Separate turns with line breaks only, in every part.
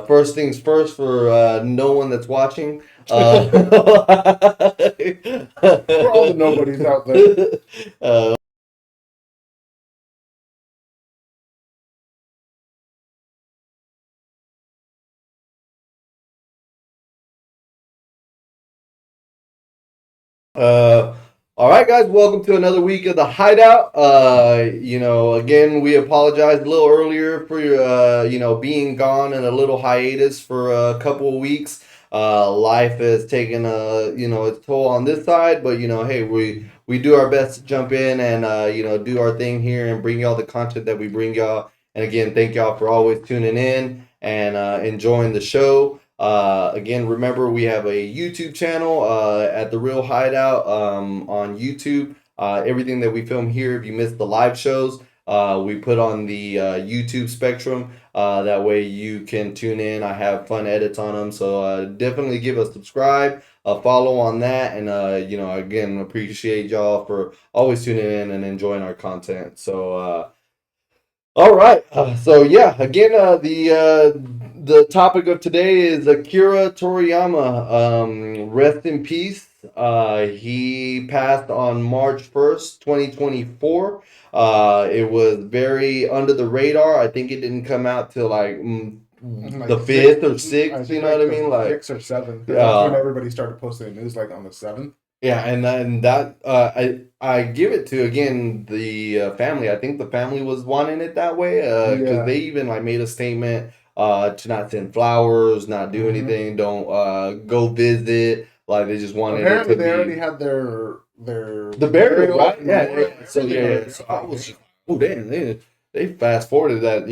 first things first for no one that's watching.
For all the nobodies out there.
All right, guys, welcome to another week of the Hideout. Again, we apologize a little earlier for being gone in a little hiatus for a couple of weeks. Life has taken its toll on this side, but hey, we do our best to jump in and do our thing here and bring y'all the content that we bring y'all. And again, thank y'all for always tuning in and enjoying the show. Again, remember we have a YouTube channel at The Real Hideout on YouTube. Everything that we film here, if you missed the live shows, we put on the YouTube spectrum. That way you can tune in. I have fun edits on them. So definitely give us a subscribe, a follow on that. And, again, appreciate y'all for always tuning in and enjoying our content. So, all right. Again, the topic of today is Akira Toriyama. Rest in peace. He passed on March 1st, 2024. It was very under the radar. I think it didn't come out till like the 5th or 6th, you know what I mean? Like
6th or 7th. That's when everybody started posting the news, like on the 7th.
Yeah, and that I give it to again the family. I think the family was wanting it that way because they even like made a statement to not send flowers, not do anything, don't go visit. Like they just wanted
Apparently
it to
they
be
already had their
the burial, right? Yeah. So so I was just, oh damn, they fast forwarded that,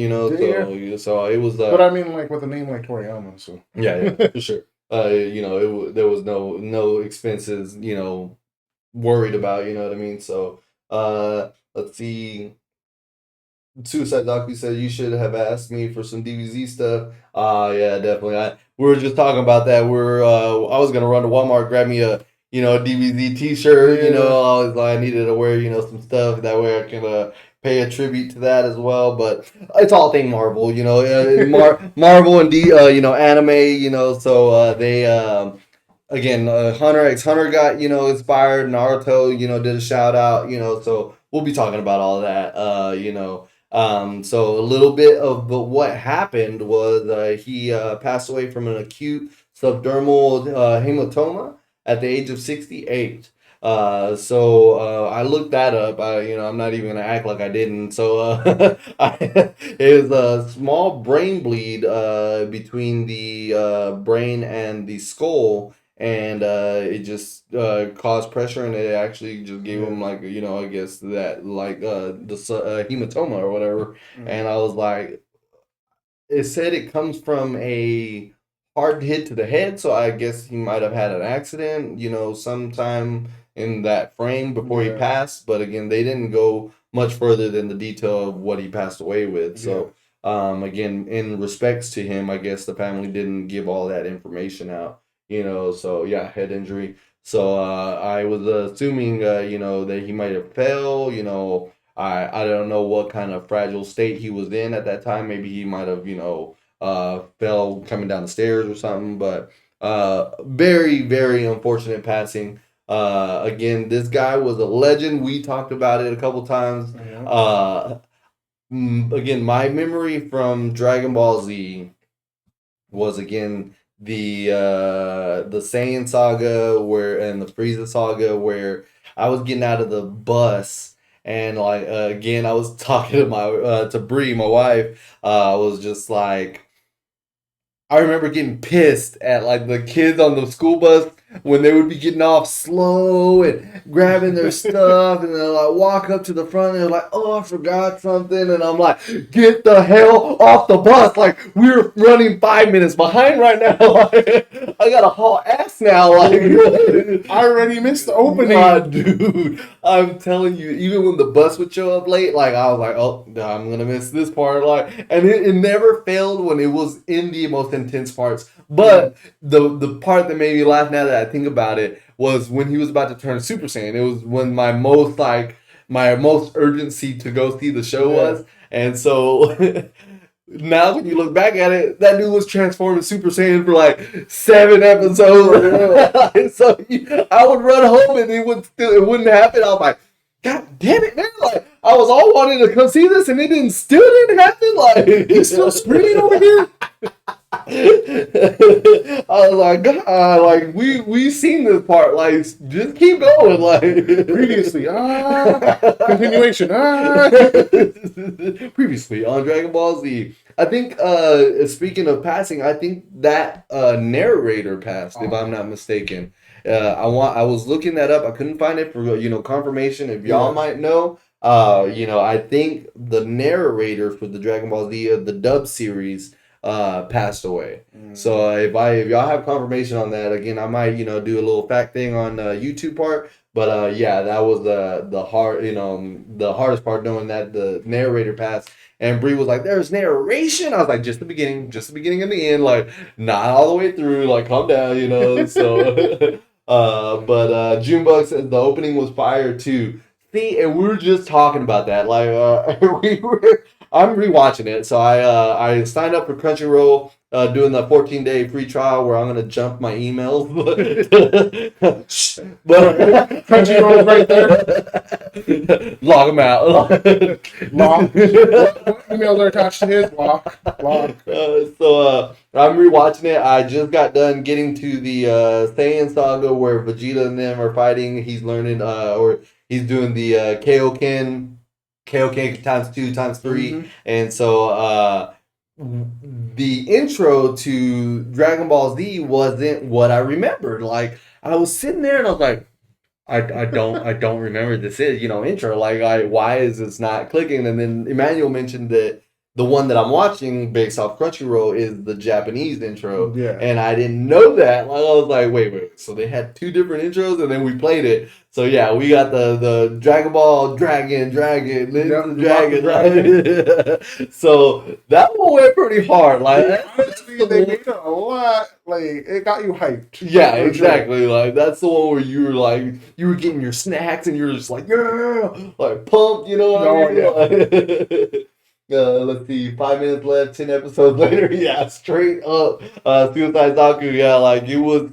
so it was.
But I mean, like with a name like Toriyama, so
yeah, for sure. There was no expenses, worried about, you know what I mean? So, let's see. Suicide Docu said you should have asked me for some DBZ stuff. Yeah, definitely. We were just talking about that. I was gonna run to Walmart, grab me a DBZ T-shirt. I needed to wear some stuff that way I can pay a tribute to that as well. But it's all thing Marvel, Marvel and anime, So they again, Hunter x Hunter got inspired. Naruto, did a shout out. So we'll be talking about all of that. So a little bit of what happened was he passed away from an acute subdermal hematoma at the age of 68. I looked that up. I'm not even gonna act like I didn't. So it was a small brain bleed between the brain and the skull, and it just caused pressure, and it actually just gave him like I guess that like the hematoma or whatever. And I was like, it said it comes from a hard hit to the head, so I guess he might have had an accident, sometime in that frame before he passed. But again, they didn't go much further than the detail of what he passed away with. So again, in respects to him, I guess the family didn't give all that information out. So yeah, head injury. So I was assuming that he might have fell. I don't know what kind of fragile state he was in at that time. Maybe he might have fell coming down the stairs or something. But very, very unfortunate passing. Again, this guy was a legend. We talked about it a couple times. Again, my memory from Dragon Ball Z was again the Saiyan saga and the Frieza saga where I was getting out of the bus and like again I was talking to my to Bree, my wife. I was just like, I remember getting pissed at like the kids on the school bus when they would be getting off slow and grabbing their stuff, and they'll like walk up to the front and they're like, "Oh, I forgot something," and I'm like, "Get the hell off the bus!" Like we're running 5 minutes behind right now. Like, I gotta haul ass now. Like
I already missed the opening,
dude. I'm telling you, even when the bus would show up late, like I was like, "Oh, I'm gonna miss this part." Like, and it never failed when it was in the most intense parts. But the part that made me laugh now that I think about it was when he was about to turn Super Saiyan. It was when my most urgency to go see the show was, and so now when you look back at it, that dude was transforming Super Saiyan for like 7 episodes. So I would run home and it wouldn't happen. I was like, God damn it, man! Like I was all wanting to come see this, and it still didn't happen. Like
he's still screaming over here.
I was like, God, like we seen this part. Like just keep going. Like
previously, continuation,
previously on Dragon Ball Z. I think speaking of passing, I think that narrator passed, if I'm not mistaken. I was looking that up. I couldn't find it for confirmation. If y'all might know, I think the narrator for the Dragon Ball Z the dub series passed away. So if y'all have confirmation on that, again, I might do a little fact thing on YouTube part. But that was the hardest part, knowing that the narrator passed. And Bree was like, "There's narration." I was like, "Just the beginning and the end, like not all the way through. Like, calm down, So, but Junebug says the opening was fire too. See, and we were just talking about that. Like, I'm rewatching it, so I signed up for Crunchyroll, doing the 14-day free trial where I'm gonna jump my emails. But
Crunchyroll's right there.
Log them out.
Log. What emails are attached to his? Log.
So I'm rewatching it. I just got done getting to the Saiyan saga where Vegeta and them are fighting. He's learning, or he's doing the Kaioken times 2 times 3, and so the intro to Dragon Ball Z wasn't what I remembered. Like I was sitting there and I was like, I don't remember this intro. Like why is this not clicking? And then Emmanuel mentioned that the one that I'm watching based off Crunchyroll is the Japanese intro.
Yeah.
And I didn't know that. Like, I was like, wait. So they had 2 different intros and then we played it. So yeah, we got the Dragon Ball Dragon, Dragon. So that one went pretty hard. Like
honestly, they made it a lot. Like it got you hyped.
Yeah, exactly. Sure. Like that's the one where you were like, you were getting your snacks and you were just like, yeah, like pumped. You know what I mean? Yeah. Let's see, 5 minutes left, 10 episodes later. Yeah, straight up. Suicide Zaku. Yeah, like it was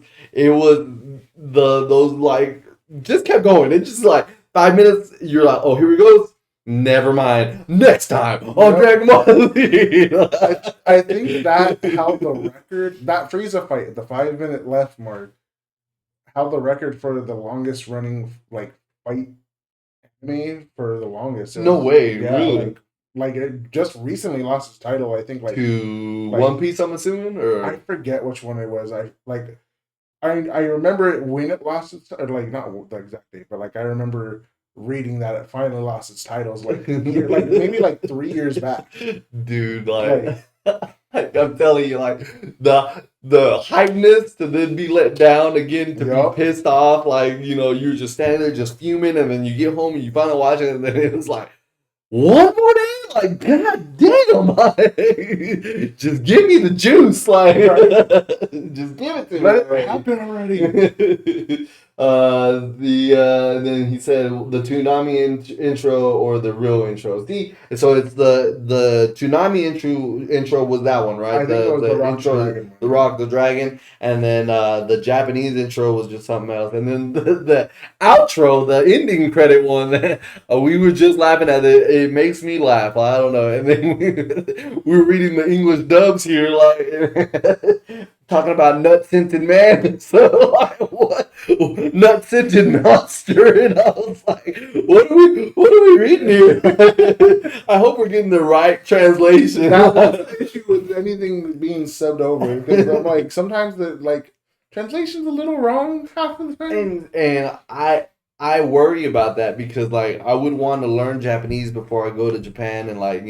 those like just kept going. It's just like 5 minutes. You're like, oh, here we go. Never mind. Next time on Dragon Ball Z.
I think that held the record. That Frieza fight at the 5 minute left mark held the record for the longest running like fight anime for the longest.
No way, really.
Like it just recently lost its title, I think, like
to One Piece, I'm assuming, or
I forget which one it was. I remember it when it lost its, or like not the exact date, but like I remember reading that it finally lost its titles, like maybe like 3 years back.
Dude, like I'm telling you, like the hypeness to then be let down again, to be pissed off, like you're just standing there just fuming, and then you get home and you finally watch it, and then it was like, one more day? Like, god damn, like, just give me the juice, like, just give it to me.
Let it happen already.
Then he said the Toonami intro or the real intro. See, so it's the Toonami intro was that one, right?
I think it was the Rock
intro,
Dragon.
The Rock the Dragon, and then the Japanese intro was just something else, and then the outro, the ending credit one, we were just laughing at it. It makes me laugh. I don't know, and then we were reading the English dubs here, like. Talking about nut-scented man. So, like, what? Nut-scented monster. And I was like, what are we reading here? I hope we're getting the right translation.
That's the issue with anything being subbed over. Because I'm like, sometimes the, like, translation's a little wrong half of the time.
And I worry about that because, like, I would want to learn Japanese before I go to Japan and, like,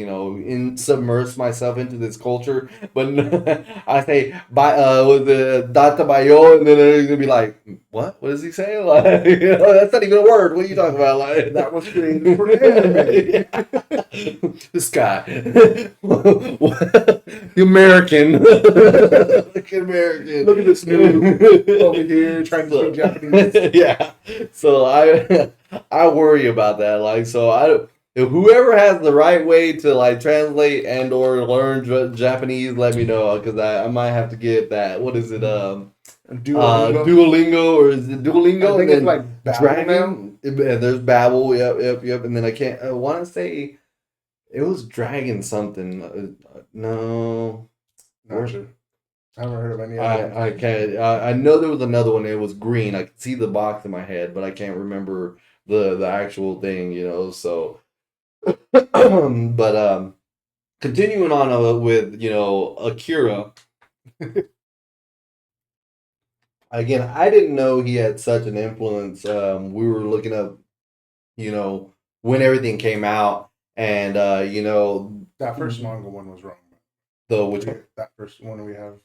submerge myself into this culture. But I say, with the data bayo, and then they're gonna be like, what? What does he say? Like, that's not even a word. What are you talking about? Like,
that was created for anime.
This guy, the American, American.
Look at this noob over here trying to speak Japanese.
Yeah. So I worry about that. Like, so if whoever has the right way to like translate and or learn Japanese, let me know because I might have to get that. What is it?
Duolingo.
Duolingo, or is it
I
Duolingo? And
think it's
then
like Babbel now.
Dragon. There's Babel. Yep. And then I want to say it was Dragon something. No,
Not
where
sure. I haven't heard of any other ones.
I can't. I know there was another one. It was green. I could see the box in my head, but I can't remember the actual thing. So. But continuing on with Akira. Again, I didn't know he had such an influence. We were looking up, you know, when everything came out, and
That first manga one was wrong.
the which one?
That first one we have.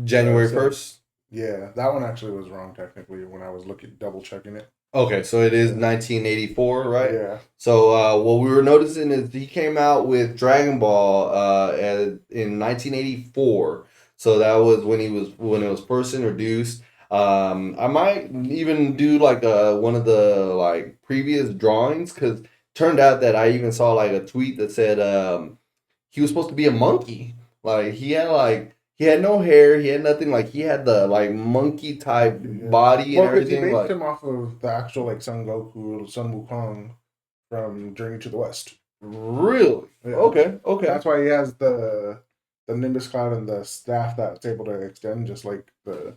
January 1st.
Yeah, that one actually was wrong technically when I was double checking it.
Okay, so it is 1984, right?
Yeah.
So what we were noticing is he came out with Dragon Ball in 1984. So that was when it was first introduced. I might even do like one of the like previous drawings because turned out that I even saw like a tweet that said he was supposed to be a monkey. Like he had no hair, he had nothing. Like he had the like monkey type body and
Well, because he
everything.
based
Like
him off of the actual like Son Goku, Sun Wukong from Journey to the West.
really?
Yeah.
Okay.
That's why he has the Nimbus Cloud and the staff that's able to extend, just like the.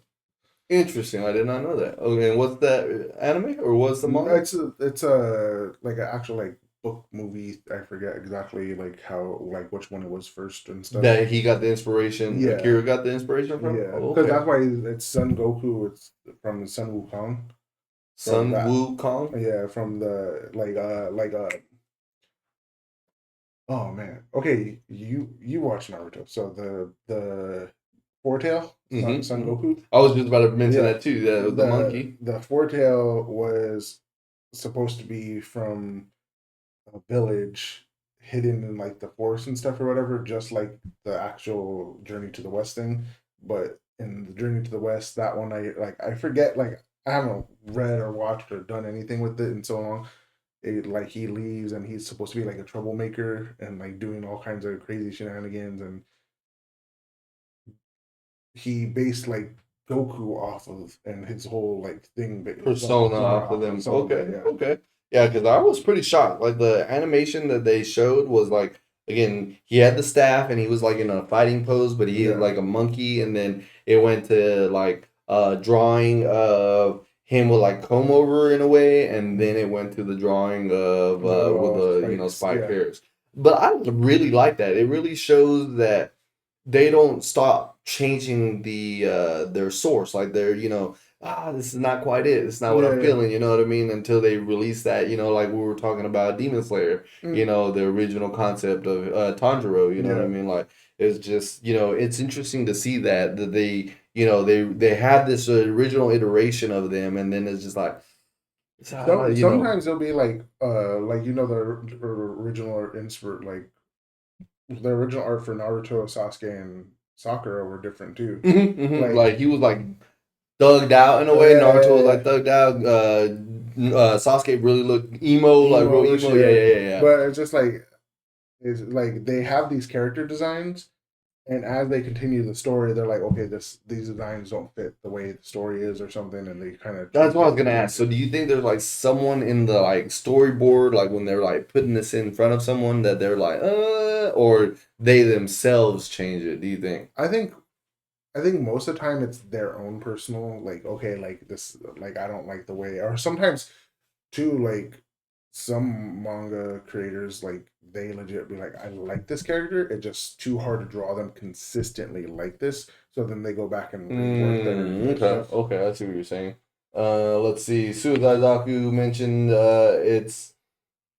Interesting. I did not know that. Okay, and what's that anime or what's the manga?
It's a like an actual like book movie. I forget exactly like how like which one it was first and stuff.
That he got the inspiration.
Yeah.
Akira got the inspiration from.
Yeah,
Oh,
because
okay.
that's why it's Son Goku. It's from Sun Wukong.
Sun
that.
Wukong.
Yeah, from the oh man. Okay, you watch Naruto. So the Four-tail, Son Goku.
I was just about to mention
Yeah.
that too. The monkey.
The Four-tail was supposed to be from a village hidden in like the forest and stuff or whatever, just like the actual Journey to the West thing. But in the Journey to the West, that one I forget, like I haven't read or watched or done anything with it in so long. Like he leaves and he's supposed to be like a troublemaker and like doing all kinds of crazy shenanigans, and he based like Goku off of and his whole like thing
Persona off of them. Okay. Yeah, because I was pretty shocked. Like the animation that they showed was like again, he had the staff and he was like in a fighting pose, but he had like a monkey, and then it went to like drawing of him with like comb over in a way, and then it went to the drawing of with the spike hairs. But I really like that. It really shows that they don't stop changing their source. Like they're this is not quite it. It's not what I'm feeling. You know what I mean? Until they release that, like we were talking about Demon Slayer. The original concept of Tanjiro. You know what I mean? Like it's just it's interesting to see that they they have this original iteration of them, and then it's just like.
Sometimes they'll be like the original insert like the original art for Naruto, Sasuke, and Sakura were different too.
Like he was like thugged out in a way. Naruto was like thugged out. Sasuke really looked emo, like real emo. Yeah.
But it's just like they have these character designs, and as they continue the story, they're like, okay, these designs don't fit the way the story is or something, and they kind of.
That's what I was gonna ask. So, do you think there's like someone in the like storyboard, like when they're like putting this in front of someone, that they're like, or they themselves change it? Do you think?
I think most of the time it's their own personal, like, okay, like this, like I don't like the way, or sometimes too, like some manga creators, like they legit be like, I like this character, it's just too hard to draw them consistently like this, so then they go back and rework their stuff.
Okay, I see what you're saying. Let's see. Suizaku mentioned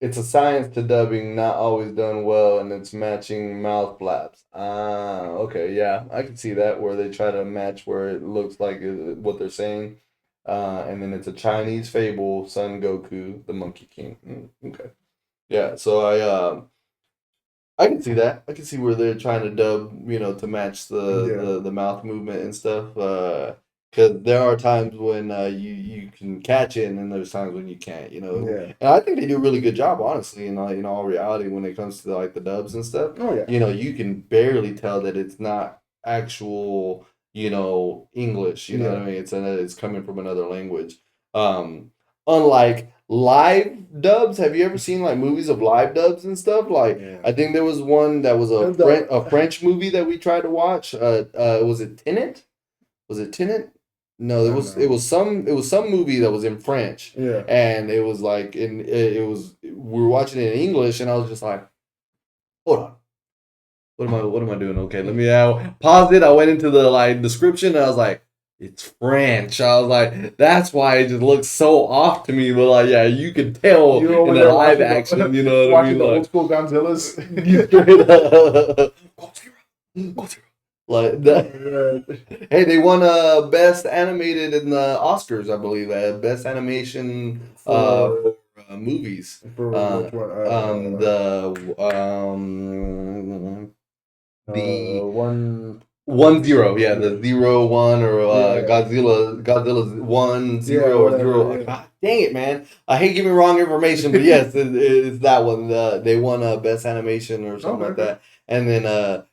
it's a science to dubbing, not always done well, and it's matching mouth flaps. Okay, yeah, I can see that where they try to match where it looks like what they're saying. And then it's a Chinese fable, Son Goku, the Monkey King. Okay, yeah. So I can see that. I can see where they're trying to dub, to match the mouth movement and stuff. Because there are times when you can catch it, and then there's times when you can't.
Yeah.
And I think they do a really good job, honestly. In all reality, when it comes to like the dubs and stuff,
Oh yeah.
you can barely tell that it's not actual, English. You know what
Yeah.
I mean? It's coming from another language. Um, Unlike live dubs, have you ever seen like movies of live dubs and stuff? Like,
Yeah.
I think there was one that was
And the
A French movie that we tried to watch. Was it Tenet? Was it Tenet? No,
I know.
it was some movie that was in French,
Yeah.
and it was like it was we were watching it in English, and I was just like, hold on, what am I doing? Okay, let me pause it. I went into the like description, and I was like, it's French. I was like, that's why it just looks so off to me. But like, yeah, you can tell
You
in
over
the
there
live
watching
action. You know what I
watching
mean?
the old
Like,
school Godzillas.
you straight up. Godzilla. Like that. Hey, they won best animated in the Oscars, I believe. Best animation movies.
For which one? One.
1-0, yeah, the 0-1 or
Yeah.
Godzilla's 1-0
Yeah.
or
Whatever.
0.
Yeah.
God dang it, man! I hate giving wrong information, but yes, it's that one. They won best animation or something like
Okay.
that, and then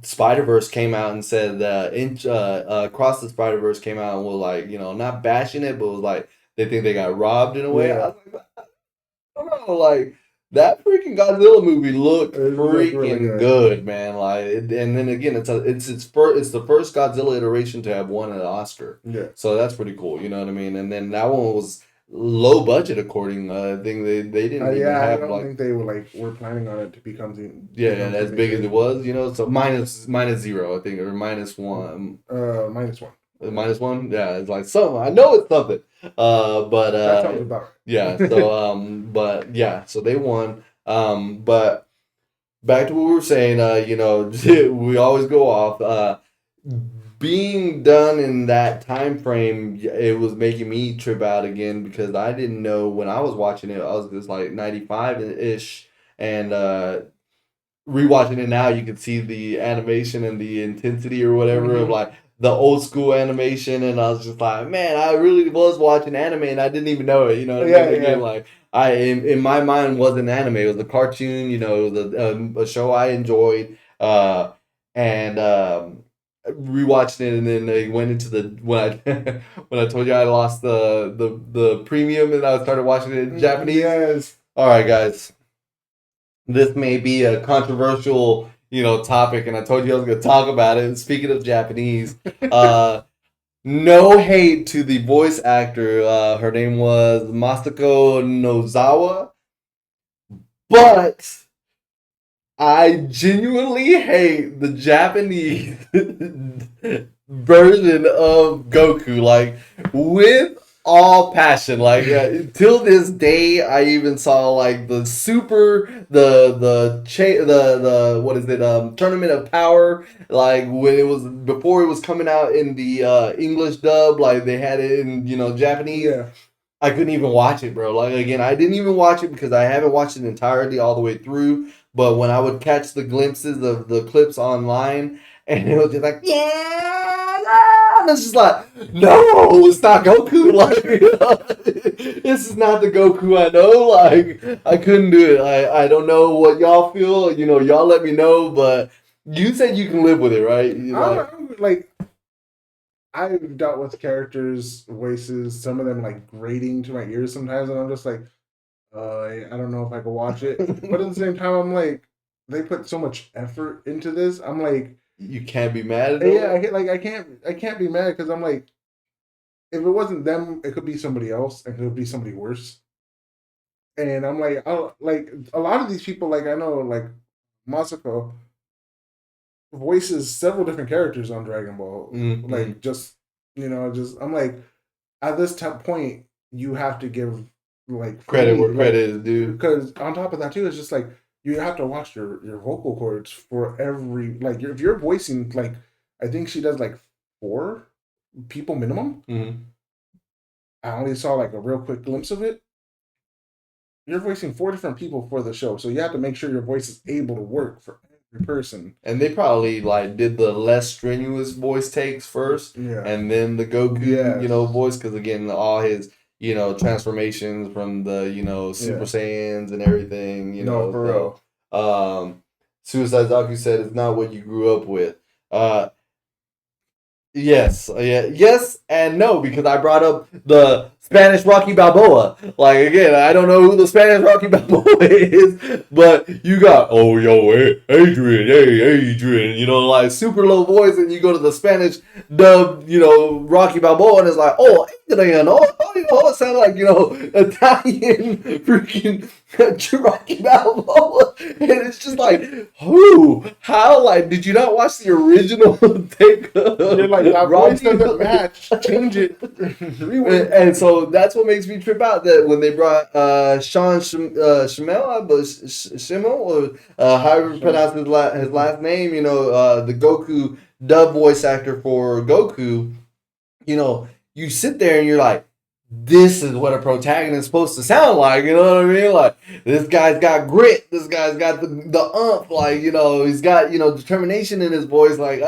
Spider-Verse came out and said Across the Spider-Verse came out and was like, not bashing it, but was like they think they got robbed in a way. I
Yeah.
was like, I don't know, like that freaking Godzilla movie looked
It looked really
freaking
good.
good, man. Like, and then again, it's the first Godzilla iteration to have won an Oscar,
Yeah.
so that's pretty cool. You know what I mean? And then that one was low budget, according. I think they didn't even
Yeah. I
have
don't
like.
think they were planning on it to become
Yeah,
become
as
something
big as
big.
it was, so minus 0, I think, or -1.
-1.
-1, yeah, it's like something. I know it's something. But
That sounds about
yeah.
right.
So but yeah, so they won. But back to what we were saying. We always go off. Being done in that time frame, it was making me trip out again because I didn't know when I was watching it. I was just like 95 ish, and rewatching it now, you can see the animation and the intensity or whatever of
Hmm.
like the old school animation, and I was just like, man, I really was watching anime and I didn't even know it. You know what I
Yeah.
mean? Again,
Yeah.
like in my mind wasn't anime; it was a cartoon. A show I enjoyed, and rewatching it, and then they went into the when I when I told you I lost the premium and I started watching it in Japanese.
Yes.
All right, guys, this may be a controversial, topic, and I told you I was going to talk about it. Speaking of Japanese, uh, no hate to the voice actor. Her name was Masako Nozawa, but I genuinely hate the Japanese version of Goku, like with all passion. Like till this day, I even saw like the what is it Tournament of Power, like when it was before it was coming out in the English dub, like they had it in Japanese.
Yeah.
I couldn't even watch it, bro. Like again, I didn't even watch it because I haven't watched it entirely all the way through. But when I would catch the glimpses of the clips online, and it was just like, yeah, no, and it's just like, no, it's not Goku. Like, this is not the Goku I know. Like, I couldn't do it. I don't know what y'all feel. Y'all let me know. But you said you can live with it, right?
I'm like I've dealt with characters' voices, some of them like grating to my ears sometimes, and I'm just like, I don't know if I could watch it. But at the same time, I'm like, they put so much effort into this. I'm like,
you can't be mad at
yeah,
them.
I can't be mad because I'm like, if it wasn't them, it could be somebody else, and it could be somebody worse. And I'm like, oh, like a lot of these people, like I know, like Masako voices several different characters on Dragon Ball.
Mm-hmm.
Like just just I'm like at this point you have to give like for
Credit
me
where
like
credit is due.
because on top of that too it's just like you have to watch your vocal cords for every like if you're voicing like I think she does like 4 people minimum.
Mm-hmm.
I only saw like a real quick glimpse of it. You're voicing 4 different people for the show, so you have to make sure your voice is able to work for every person.
And they probably like did the less strenuous voice takes first,
Yeah.
and then the Goku,
Yes.
voice, because again, all his, transformations from the, Super Saiyans and everything,
No, for real.
Suicide Zaku said it's not what you grew up with. Yes, yes and no, because I brought up the Spanish Rocky Balboa. Like, again, I don't know who the Spanish Rocky Balboa is, but you got, oh, yo, hey, Adrian, hey, Adrian, like super low voice, and you go to the Spanish dub, Rocky Balboa, and it's like, oh, Adrian, it sounds like, Italian freaking Rocky Balboa, and it's just like, who, how, like, did you not watch the original take?
You're like, that voice doesn't match. Change it.
And so that's what makes me trip out, that when they brought Sean Schemmel, or however you pronounce his last name, the Goku dub voice actor for Goku, you sit there and you're like, this is what a protagonist is supposed to sound like, you know what I mean? Like, this guy's got grit, this guy's got the umph, like, he's got, determination in his voice. Like,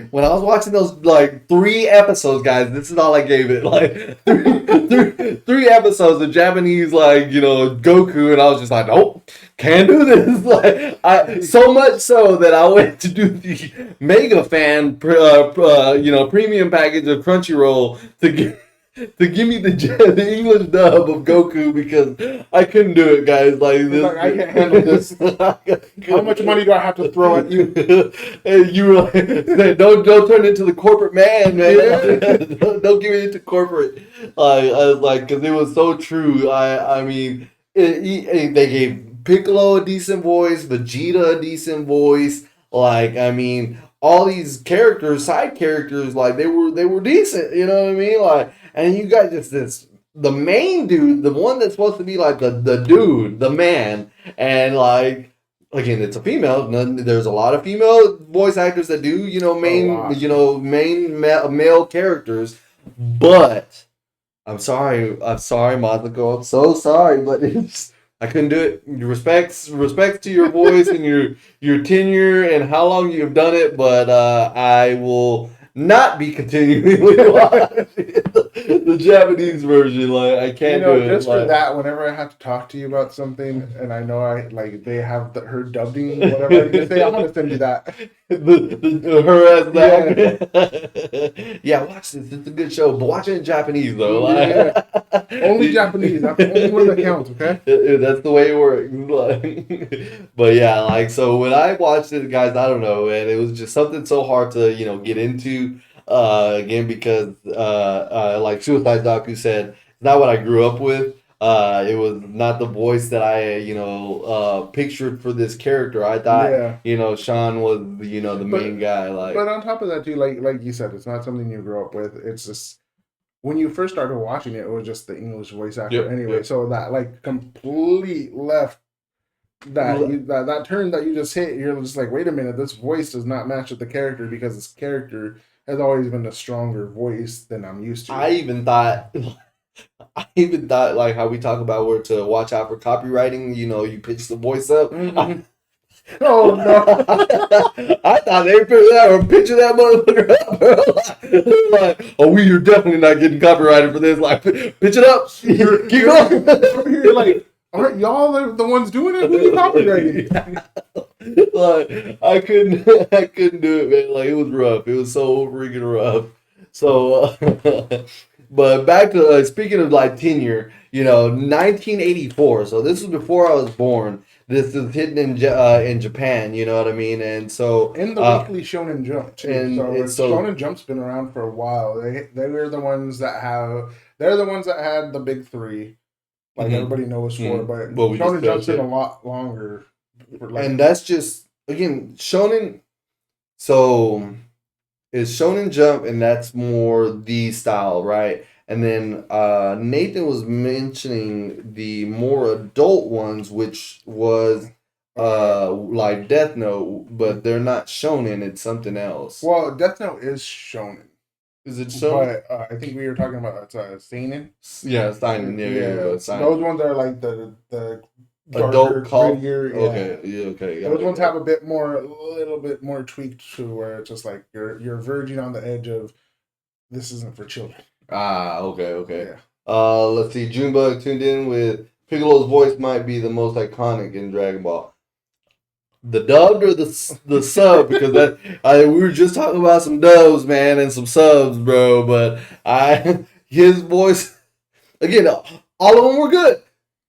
when I was watching those, like, 3 episodes, guys, this is all I gave it, like, three episodes of Japanese, like, Goku, and I was just like, nope, can't do this. Like, so much so that I went to do the Mega Fan, premium package of Crunchyroll to give me the English dub of Goku, because I couldn't do it, guys. Like,
I can't handle this. How much money do I have to throw at you?
And you were like, don't turn into the corporate man. Don't give it into corporate. I was like, because it was so true. I mean, they gave Piccolo a decent voice, Vegeta a decent voice. Like, I mean, all these characters, side characters, like, they were decent. You know what I mean? Like. And you got just the main dude, the one that's supposed to be like the dude, the man, and like, again, it's a female. There's a lot of female voice actors that do, main male characters. But I'm sorry, Mazuko, I'm so sorry, but I couldn't do it. Respects to your voice and your tenure and how long you've done it, but I will not be continuing with the Japanese version. Like, I can't do it.
Just for that, whenever I have to talk to you about something, and I know they have her dubbing, whatever, you say, I'm gonna send you that.
Her as that. Yeah, watch this. It's a good show, but watch it in Japanese though.
Only Japanese. That's the only one that counts. Okay.
That's the way it works. But yeah, like, so when I watched it, guys, I don't know, man, it was just something so hard to get into. Again, because like Suicide Doku said, it's not what I grew up with. It was not the voice that I pictured for this character. I thought Sean was the main guy. Like,
but on top of that too, like you said, it's not something you grew up with. It's just when you first started watching it was just the English voice actor anyway. Yep. So that like complete left that turn that you just hit. You're just like, wait a minute, this voice does not match with the character, because this character has always been a stronger voice than I'm used to.
I even thought like how we talk about where to watch out for copywriting. You pitch the voice up.
Mm-hmm. Oh no!
I thought they picture that motherfucker up. Like, oh, you're definitely not getting copyrighted for this. Like, pitch it up. Keep going.
You're like, aren't y'all the ones doing it? Who are you copywriting?
Like, I couldn't do it, man. Like, it was rough. It was so freaking rough. So, but back to speaking of like tenure, 1984. So this was before I was born. This is hidden in Japan. You know what I mean? And so
in the Weekly Shonen Jump too. So Shonen Jump's been around for a while. They were the ones that they're the ones that had the big 3. Like, everybody knows for, but Shonen Jump's been a lot longer.
And that's just, again, Shonen. So it's Shonen Jump, and that's more the style, right? And then Nathan was mentioning the more adult ones, which was like Death Note, but they're not shonen. It's something else.
Well, Death Note is shonen.
Is it shonen?
But I think we were talking about seinen.
Yeah, seinen. Yeah.
Those ones are like the darker,
Adult call.
grittier.
Okay,
Yeah.
yeah, okay.
Those ones have a little bit more tweaked to where it's just like you're verging on the edge of this isn't for children.
Okay.
Yeah.
Let's see. Junebug tuned in with Piccolo's voice might be the most iconic in Dragon Ball. The dubbed or the sub? Because we were just talking about some dubs, man, and some subs, bro. But his voice again, all of them were good.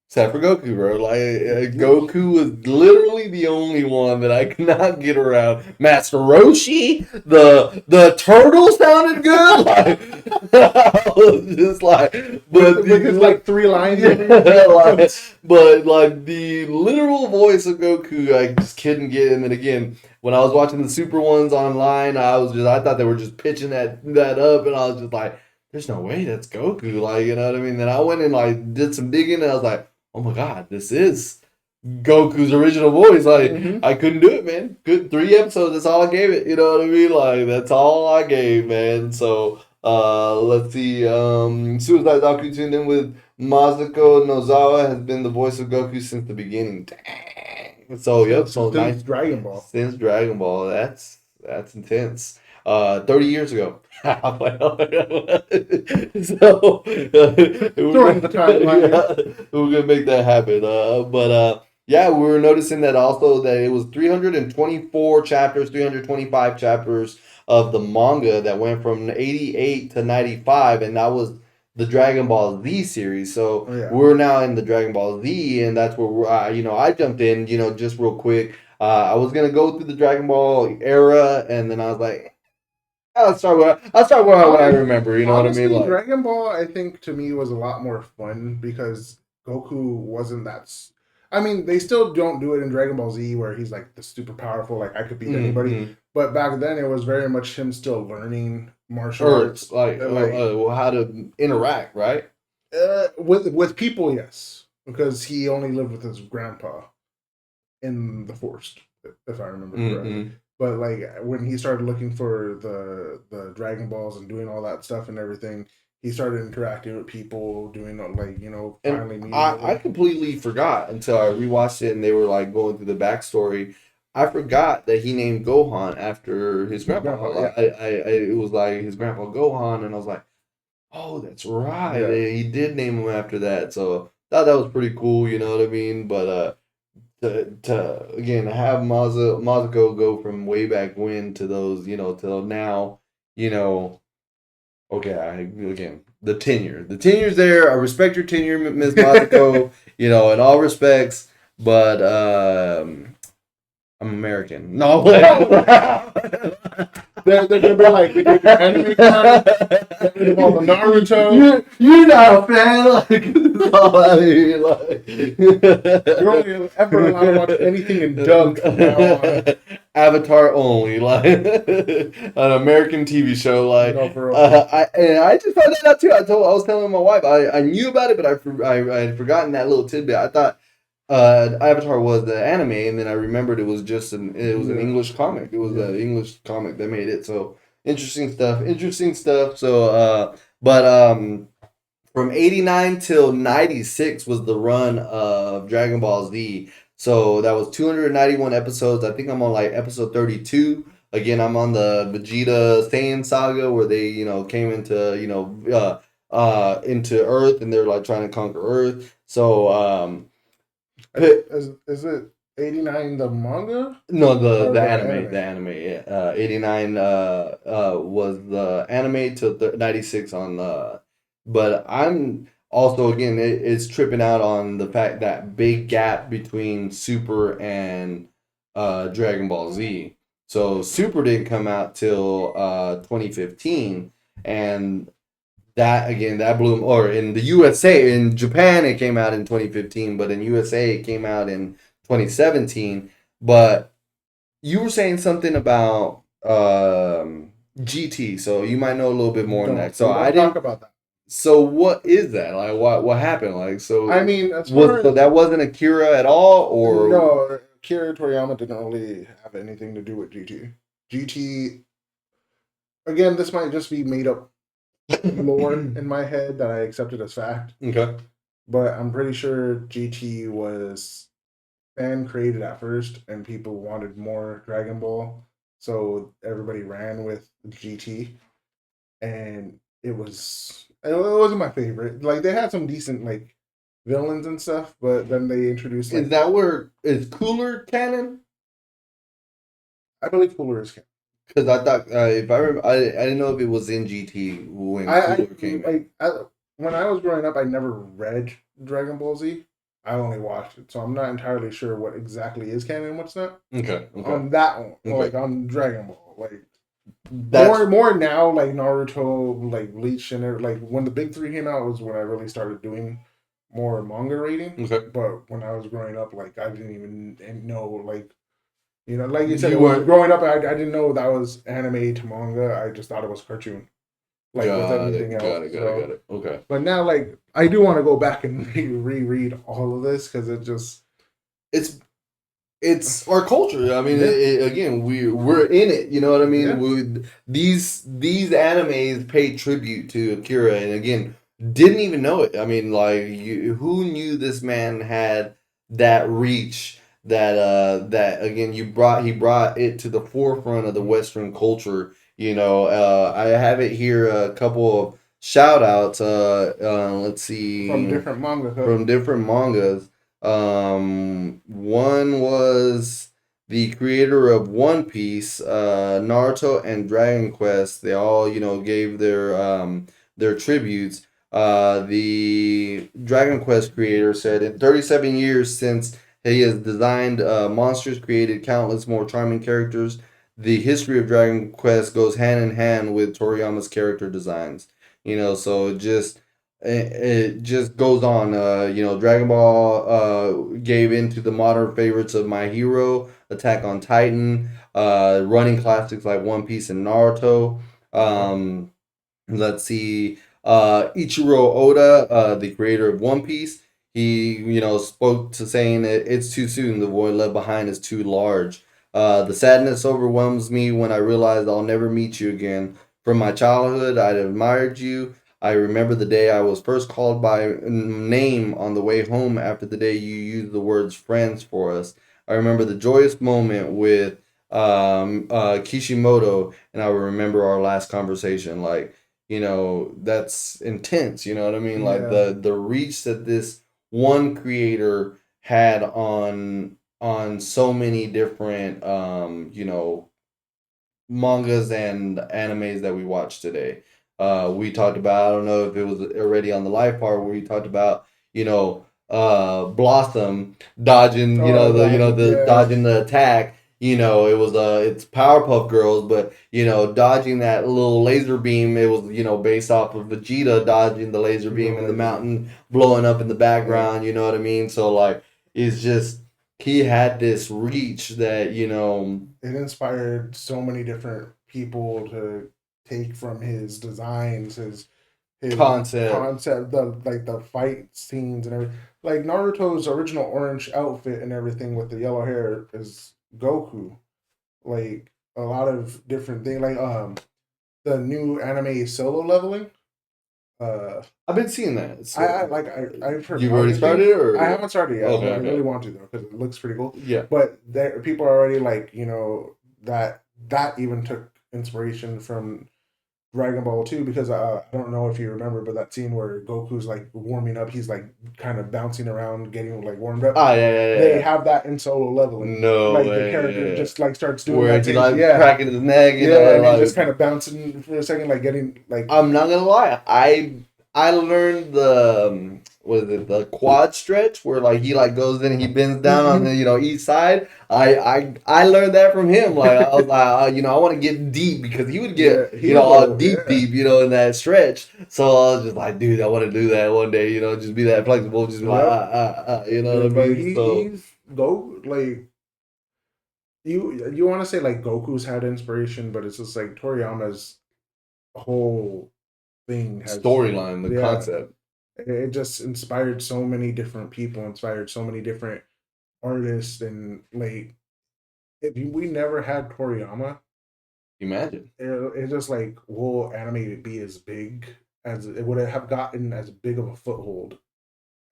Except for Goku, bro. Like Goku was literally the only one that I could not get around. Master Roshi, the turtle sounded good. Like I was just like, but
because like 3 lines.
But like the literal voice of Goku, I just couldn't get. And then again, when I was watching the Super ones online, I thought they were just pitching that up, and I was just like, there's no way that's Goku. Like, you know what I mean? Then I went and like did some digging, and I was like, oh my god, this is Goku's original voice. Like, I couldn't do it, man. Good 3 episodes, that's all I gave it. You know what I mean? Like, that's all I gave, man. So, let's see. Suicide Doku tuned in with Mazuko Nozawa has been the voice of Goku since the beginning. Dang. So, yep. So
since Dragon Ball.
Since Dragon Ball. That's intense. 30 years ago. So
during the timeline,
we're gonna make that happen. But yeah, we were noticing that also that it was 324 chapters, 325 chapters of the manga that went from 88 to 95, and that was the Dragon Ball Z series. So we're now in the Dragon Ball Z, and that's where I jumped in, just real quick. I was gonna go through the Dragon Ball era, and then I was like, I'll start with what I remember. You know
honestly,
what I mean? Like,
Dragon Ball, I think to me was a lot more fun because Goku wasn't that. I mean, they still don't do it in Dragon Ball Z where he's like the super powerful, like I could beat anybody. But back then, it was very much him still learning martial arts,
like how to interact, right?
With people, yes, because he only lived with his grandpa in the forest, if I remember correctly. But like when he started looking for the Dragon Balls and doing all that stuff and everything, he started interacting with people, doing finally meeting.
I completely forgot until I rewatched it and they were like going through the backstory. I forgot that he named Gohan after his grandpa. It was like his grandpa Gohan, and I was like, oh, that's right. Yeah. He did name him after that. So I thought that was pretty cool. You know what I mean? But to again have Mazuko go from way back when to those, till now, okay, again, the tenure's there. I respect your tenure, Ms. Mazuko, in all respects, but I'm American. No,
they're gonna be like, we did anime con, we all the Naruto.
You're not a fan, like all out of here, like
you're only ever allowed to watch anything in dubbed from now on.
Avatar only, like an American TV show, like I just found that out too. I was telling my wife I knew about it, but I had forgotten that little tidbit. I thought Avatar was the anime, and then I remembered it was just an English comic. It was an English comic that made it. So interesting stuff. So from 89 till 96 was the run of Dragon Ball Z. So that was 291 episodes. I think I'm on like episode 32. Again, I'm on the Vegeta Saiyan saga where they, came into, into Earth, and they're like trying to conquer Earth. So
is it 89 the manga?
No, the anime. Yeah. 89 was the anime to 96 on the. But I'm also, again, it's tripping out on the fact that big gap between Super and Dragon Ball Z. So Super didn't come out till 2015, and that blew them. Or in the USA, in Japan, it came out in 2015, but in USA, it came out in 2017. But you were saying something about GT, so you might know a little bit more on that. So I didn't
talk about that.
So what is that? Like, what happened? Like, so
I mean,
so that wasn't Akira at all, or
no? Akira Toriyama didn't really have anything to do with GT. GT, again, this might just be made up lore in my head that I accepted as fact.
Okay,
but I'm pretty sure GT was fan created at first, and people wanted more Dragon Ball, so everybody ran with GT, and it wasn't my favorite. Like they had some decent like villains and stuff, but then they introduced
Is
like
that where is Cooler canon?
I believe Cooler is.
Because I thought if I remember, I didn't know if it was in GT when
I
Cooler came back.
like when I was growing up, I never read Dragon Ball Z. I only watched it, so I'm not entirely sure what exactly is canon and what's not
Okay, okay,
on that one.
okay.
Like on Dragon Ball, like
That's
more now, like Naruto, like Bleach, and like when the big three came out was when I really started doing more manga reading.
okay.
But when I was growing up, like I didn't even know, like like you said,
You
it was
weren't
growing up. I didn't know that was anime to manga. I just thought it was cartoon, like with
got
everything
it,
else.
got it, got it,
So,
got it. Okay.
but now, like I do want to go back and reread all of this because it just
It's it's our culture. I mean,
yeah
again, we're in it. You know what I mean?
yeah
These animes pay tribute to Akira, and again, didn't even know it. I mean, like, who knew this man had that reach? That again, he brought it to the forefront of the Western culture. I have it here. A couple of shout outs. Let's
from
see,
different manga.
from different mangas. One was the creator of One Piece, Naruto, and Dragon Quest. They all, gave their tributes. The Dragon Quest creator said, in 37 years since he has designed monsters, created countless more charming characters, the history of Dragon Quest goes hand in hand with Toriyama's character designs. So it just goes on. Dragon Ball gave into the modern favorites of My Hero, Attack on Titan, running classics like One Piece and Naruto.
Yeah.
Um, let's see, Ichiro Oda, the creator of One Piece, he spoke to saying it's too soon. The void left behind is too large. The sadness overwhelms me when I realize I'll never meet you again. From my childhood, I admired you. I remember the day I was first called by name on the way home after the day you used the words friends for us. I remember the joyous moment with Kishimoto, and I remember our last conversation. Like, that's intense. You know what I mean? Like
Yeah,
the reach that this one creator had on so many different mangas and animes that we watch today. We talked about, I don't know if it was already on the live part where we talked about, Blossom dodging,
oh that
the
yeah
dodging the attack. It was it's Powerpuff Girls, but dodging that little laser beam, it was based off of Vegeta dodging the laser
the
beam and the
laser.
mountain blowing up in the
Yeah,
background. You know what I mean? So like, it's just he had this reach that
it inspired so many different people to take from his designs, his
concept.
concept, the fight scenes and everything. Like Naruto's original orange outfit and everything with the yellow hair is Goku. Like a lot of different things. Like the new anime Solo Leveling. Uh,
I've been seeing that. So
I've heard
you've already
positive things.
started it,
I
or
haven't started yet.
okay,
I
okay,
really want to though because it looks pretty cool.
yeah.
But there, people are already like that even took inspiration from Dragon Ball 2 because I don't know if you remember, but that scene where Goku's like warming up, he's like kind of bouncing around, getting like warmed up.
Ah, yeah, yeah,
They
yeah.
have that in Solo Leveling.
No
Like the
way.
character
Yeah, yeah.
just like starts doing
Where
that
he
thing.
like
Yeah,
cracking his neck,
yeah, and he's just
like
kind of bouncing for a second, like getting like
I'm not gonna lie. I learned the what is it, the quad stretch where like he like goes in and he bends down on the
Mhm.
each side. I learned that from him. Like I was like I want to get deep because he would
Yeah,
get
he would
all
go.
deep
Yeah,
in that stretch. So I was just like, dude, I want to do that one day. Just be that flexible, just be like
yep.
you know
Yeah,
what I
but
mean? So
he's go like you want to say like Goku's had inspiration, but it's just like Toriyama's whole thing has
storyline, the
yeah.
concept.
It just inspired so many different people, inspired so many different artists, and like if we never had Toriyama,
Imagine.
it just like will anime be as big as it would have gotten as big of a foothold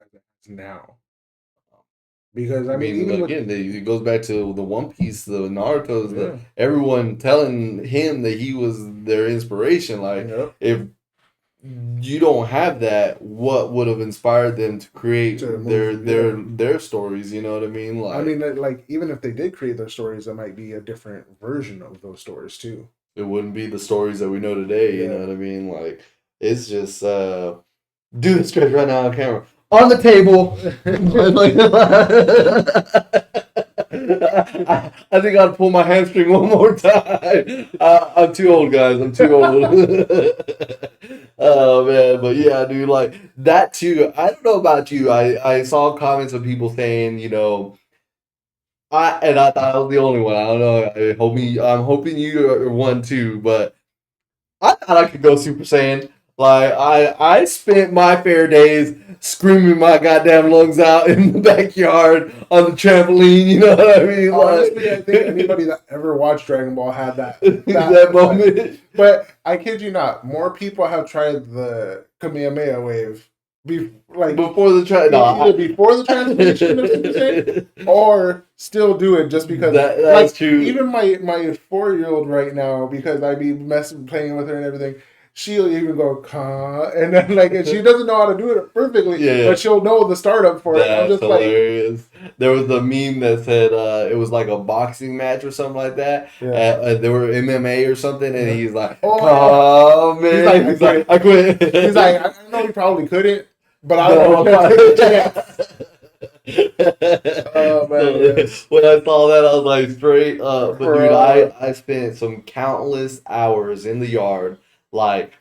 as it has now. Because
I
I mean,
mean,
even with
again, it goes back to the One Piece, the Naruto's,
yeah,
everyone telling him that he was their inspiration. Like,
yep,
if you don't have that, what would have inspired them to create
to move, yeah.
their stories? You know what I mean?
I
Like,
mean, like even if they did create their stories, it might be a different version of those stories too.
it wouldn't be the stories that we know today. You know
Yeah.
what I mean? Like, it's just do the stretch right now on camera on the table. I think I'd pull my hamstring one more time. I'm too old, guys. I'm too old. Oh man, but yeah, dude, like that too. I don't know about you. I saw comments of people saying, I thought I was the only one. I don't know. I'm hoping you are one too. But I thought I could go Super Saiyan. Like I spent my fair days screaming my goddamn lungs out in the backyard on the trampoline. You know what I mean?
Honestly, I think anybody that ever watched Dragon Ball had that
that moment.
But I kid you not, more people have tried the Kamehameha wave,
Before the
either before the transformation of Super Saiyan, or still do it just because.
That's true.
Even my 4-year-old right now, because I be playing with her and everything. She'll even go "Ka," and then and she doesn't know how to do it perfectly, but she'll know the startup for it. I'm just
hilarious. There was a meme that said it was like a boxing match or something like that.
Yeah.
They were MMA or something, and he's like,
"Oh
man!" He's like, "I quit."
He's like, "I know he probably couldn't, but I don't know if I take a chance." Oh man!
When I saw that, I was like, straight. But dude, I spent some countless hours in the yard. Like,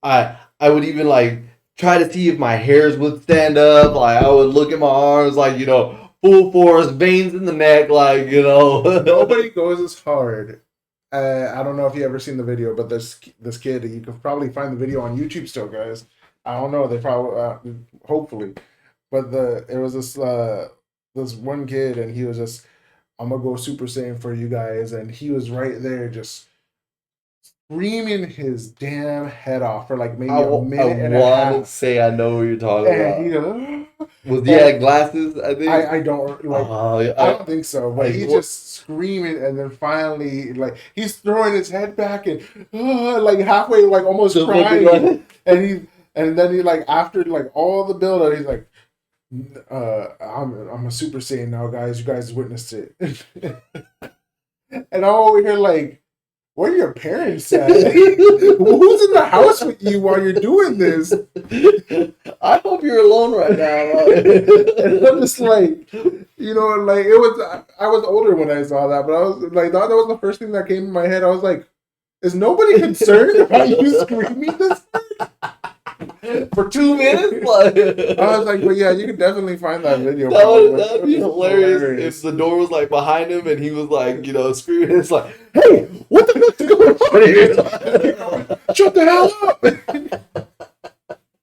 I would even like try to see if my hairs would stand up. Like, I would look at my arms, like full force, veins in the neck, like
Nobody goes as hard. I don't know if you ever seen the video, but this kid, you could probably find the video on YouTube still, guys. I don't know. They probably, hopefully, but it was this one kid, and he was just, "I'm gonna go Super Saiyan for you guys," and he was right there just screaming his damn head off for like maybe a minute and a half.
I want to say I know what you're talking about.
And he goes,
was he had glasses? I think
I don't like. I don't think so. But he's just screaming, and then finally, he's throwing his head back and halfway, almost crying. And then he after all the build up, he's like, I'm a Super Saiyan now, guys. You guys witnessed it. And I'm over here like, where are your parents at? Who's in the house with you while you're doing this?
I hope you're alone right now.
And I'm just like, it was. I was older when I saw that, but I was like, that was the first thing that came in my head. I was like, is nobody concerned about you screaming this
for 2 minutes?
I was like, but yeah, you can definitely find that video.
That would be hilarious if the door was behind him and he was screaming. It's like, hey, what the fuck is going on here?
Shut the hell up!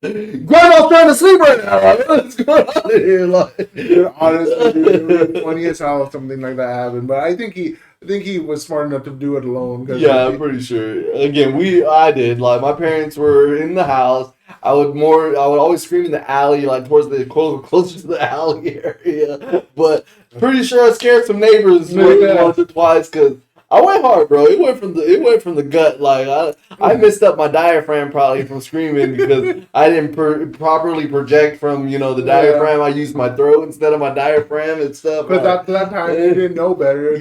Grandma's trying to sleep right now. What's going on in here?
Dude, honestly, dude, it would be funny as hell if something like that happened. But I think he was smart enough to do it alone.
Yeah, I'm pretty sure. Again, I did. My parents were in the house. I would always scream in the alley, towards the closer to the alley area. But pretty sure I scared some neighbors once or twice because I went hard, bro. It went from the gut. I messed up my diaphragm probably from screaming because I didn't properly project from the diaphragm. I used my throat instead of my diaphragm and stuff.
Because at that time you didn't know better.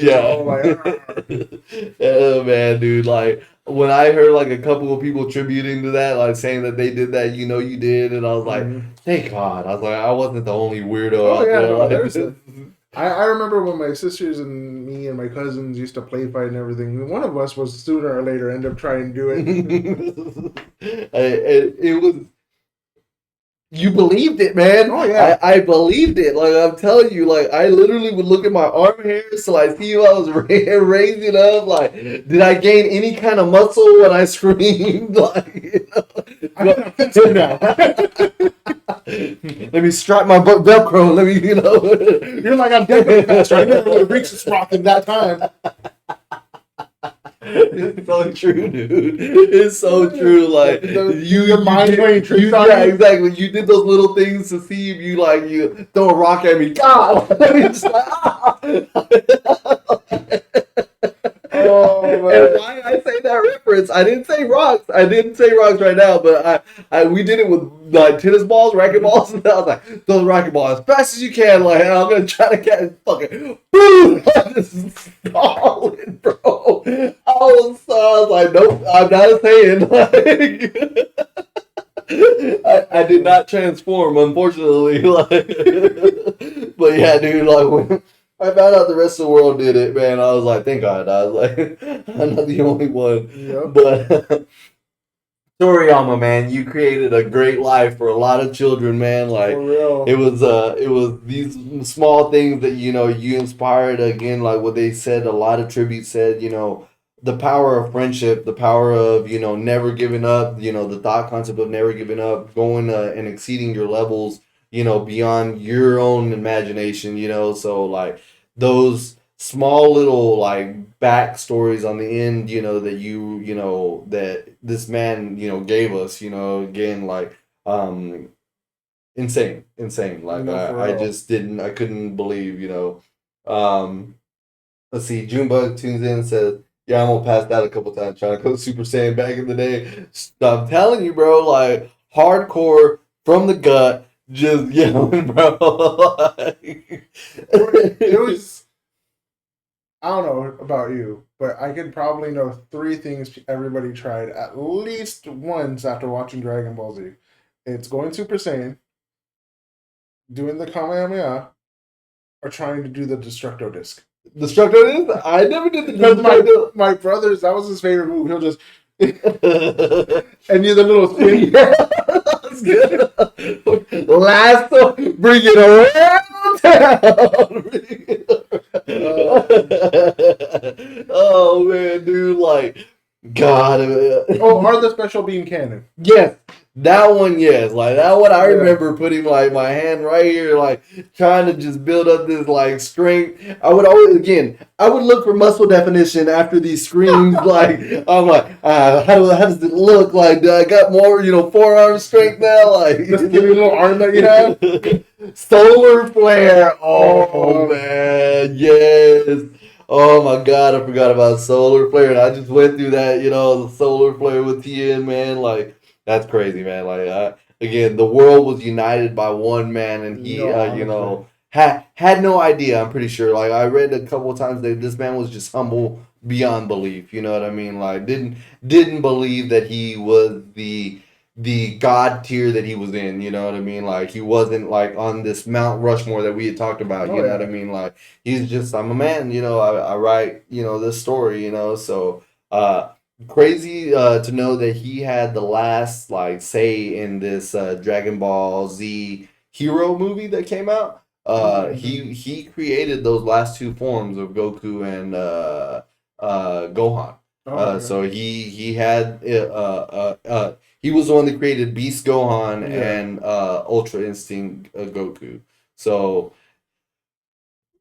Oh man, dude. When I heard a couple of people attributing to that, saying that they did that, you did, and I was like, thank God. I was like, I wasn't the only weirdo out there.
I remember when my sisters and me and my cousins used to play fight and everything. One of us was sooner or later end up trying to do
it. It was. You believed it, man.
Oh yeah,
I believed it. I'm telling you, I literally would look at my arm hairs till I see I was raising up. Did I gain any kind of muscle when I screamed?
I'm fixing now.
Let me strap my Velcro. Let me,
You're like, I'm definitely faster. I never would have reached this rock in that time.
It's so true, dude. It's so true. Like
your mind playing tricks on
yeah,
you.
exactly. You did those little things to see if you throw a rock at me. God, it's just like, ah.
Oh
And
man.
why I say that reference? I didn't say rocks. I didn't say rocks right now, but we did it with like tennis balls, racquetballs, and I was like, throw the racquetball as fast as you can. Like I'm gonna try to catch fucking boom. This is solid, bro. I was like, nope, I'm not saying. Like, I did not transform, unfortunately. Like, but yeah, dude, like when I found out the rest of the world did it, man, I was like, thank God. I was like, I'm not the only one.
Yep.
But Toriyama, man, you created a great life for a lot of children, man. Like
For real.
it was these small things that you inspired. Again, like what they said, a lot of tributes said, the power of friendship, the power of never giving up. The thought concept of never giving up, going and exceeding your levels. Beyond your own imagination. So like those small little like backstories on the end, that that this man, gave us, again, like insane. Like
No, for
I
real.
just I couldn't believe, let's see, Junebug tunes in and says, yeah, I'm gonna pass that a couple times trying to go Super Saiyan back in the day. I'm telling you, bro, like hardcore from the gut, just yelling, bro.
It was. I don't know about you, but I could probably know 3 things everybody tried at least once after watching Dragon Ball Z. It's going Super Saiyan, doing the Kamehameha, or trying to do the Destructo Disc.
Destructo is? I never did the
Because
Destructo.
my brother's, that was his favorite move. He'll just and you the little spin.
Yeah, that's good. Last one, bring it around town. Oh man, dude, like God.
Oh, or the special beam cannon.
Yes, that one. Yes, like that one. I
Yeah.
remember putting like my hand right here, like trying to just build up this like strength. I would look for muscle definition after these screams. Like I'm like, how does it look? Like do I got more, forearm strength now? Like
This skinny little arm that you have.
solar flare. Oh
Oh.
man, yes. Oh my God, I forgot about solar flare, and I just went through that, the solar flare with Tien, man. Like that's crazy, man. Like again, the world was united by one man, and he,
No, honestly.
had no idea. I'm pretty sure. Like I read a couple of times that this man was just humble beyond belief. You know what I mean? Like didn't believe that he was the god tier that he was in. You know what I mean? Like he wasn't like on this Mount Rushmore that we had talked about.
Oh,
You know what I
yeah.
mean? Like he's just, I'm a man. I write this story. So. Crazy to know that he had the last like say in this Dragon Ball Z Hero movie that came out. He created those last two forms of Goku and Gohan.
Oh, okay.
So he had he was the one that created Beast Gohan
Yeah.
and Ultra Instinct Goku. So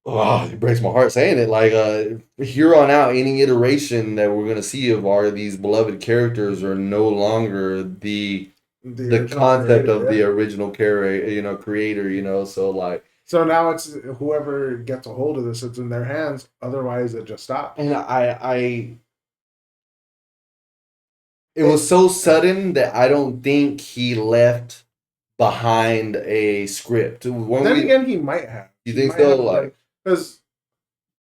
oh, it breaks my heart saying it. Like here on out, any iteration that we're gonna see of these beloved characters are no longer the
The
concept
creator,
of the
yeah.
original creator. So like,
So now it's whoever gets a hold of this, it's in their hands. Otherwise, it just stops.
and it was so sudden that I don't think he left behind a script.
Then again, he might have.
You
He
think
might
so?
have
Like,
because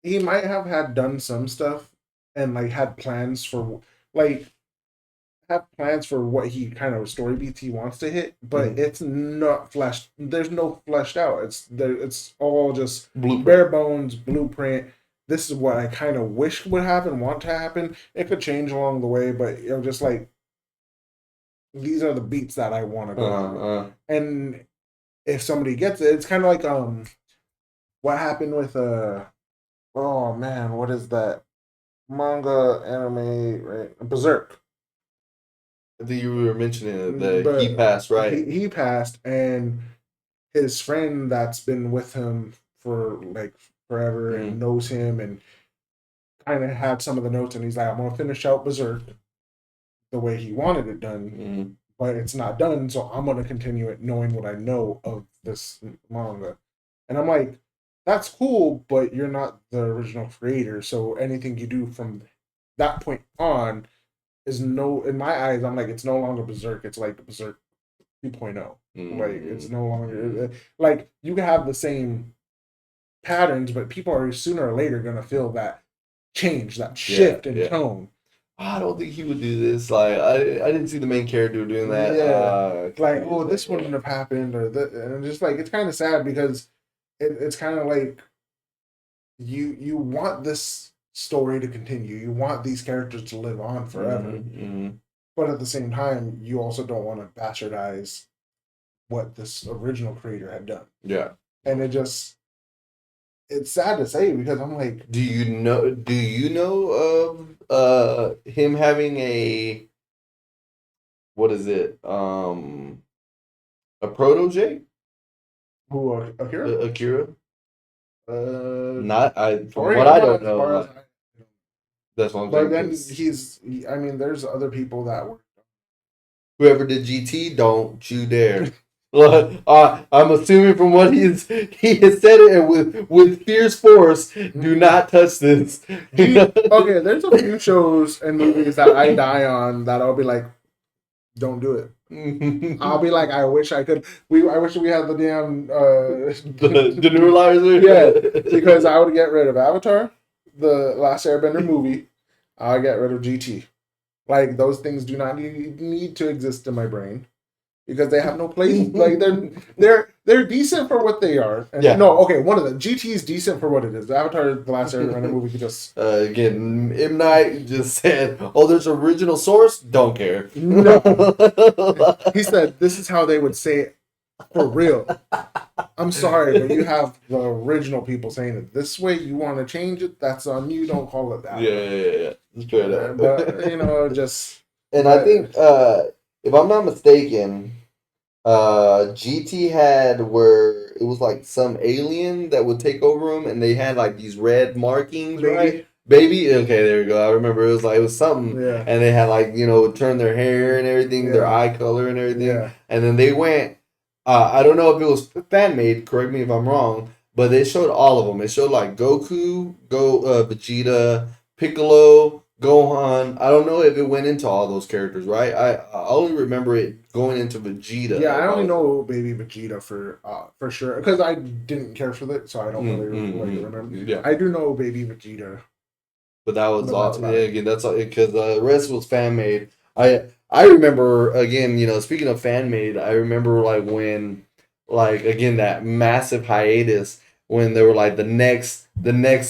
he might have had done some stuff and like had plans for like have plans for what he kind of story beats he wants to hit, but it's not fleshed. There's no fleshed out. It's there. It's all just
blueprint.
bare bones blueprint. This is what I kind of wish would happen, want to happen. It could change along the way, but just like these are the beats that I want to go through. And if somebody gets it, it's kind of like what happened with oh man, what is that manga anime, right? Berserk.
I think you were mentioning that
But
he passed, right?
He passed, and his friend that's been with him for like forever and knows him and kind of had some of the notes, and he's like, I'm gonna finish out Berserk the way he wanted it done,
Mm-hmm.
but it's not done, so I'm gonna continue it knowing what I know of this manga. And I'm like, that's cool, but you're not the original creator, so anything you do from that point on is no, in my eyes, I'm like, it's no longer Berserk. It's like Berserk 2.0. Like, it's no longer like you can have the same patterns, but people are sooner or later gonna feel that change, that shift in tone.
I don't think he would do this. Like, I didn't see the main character doing that.
Yeah, like, oh, this wouldn't have happened, or that, and just like it's kind of sad because it's kind of like you want this story to continue, you want these characters to live on forever, but at the same time, you also don't want to bastardize what this original creator had done.
Yeah,
and it's sad to say because I'm like,
do you know of him having a, what is it, a protege?
who Akira?
Akira?
Uh,
Not I. From what I
Toriyama,
don't
as far
know,
as
that's what I'm
but
saying.
then
'Cause
I mean, there's other people that were.
whoever did GT, don't you dare. I'm assuming from what he has said it, and with fierce force, do not touch this.
Okay, there's a few shows and movies that I die on that I'll be like, don't do it. I'll be like, I wish I could. I wish we had the damn
the neuralizer.
Yeah, because I would get rid of Avatar, the Last Airbender movie. I'll get rid of GT. Like those things do not need to exist in my brain because they have no place. Like they're decent for what they are. And
Yeah.
No, okay, one of them. GT is decent for what it is. Avatar, the Last Airbender movie could just
again. M Night just said, "Oh, there's original source. Don't care."
No. He said this is how they would say it for real. I'm sorry, but you have the original people saying it this way. You want to change it? That's on you. Don't call it that.
Yeah. Straight up.
But just.
And I think, if I'm not mistaken, GT had where it was like some alien that would take over them, and they had like these red markings, right? Baby, okay, there you go. I remember it was something,
Yeah.
And they had like turn their hair and everything, their eye color and everything, and then they went. I don't know if it was fan made. Correct me if I'm wrong, but they showed all of them. It showed like Goku, Vegeta, Piccolo, Gohan. I don't know if it went into all those characters, right? I only remember it going into Vegeta.
Yeah, I only know Baby Vegeta for sure because I didn't care for it, so I don't really remember.
Yeah,
I do know Baby Vegeta,
but that was all. Yeah, again, that's all because the rest was fan made. I remember again. Speaking of fan made, I remember like when, like again that massive hiatus when they were like the next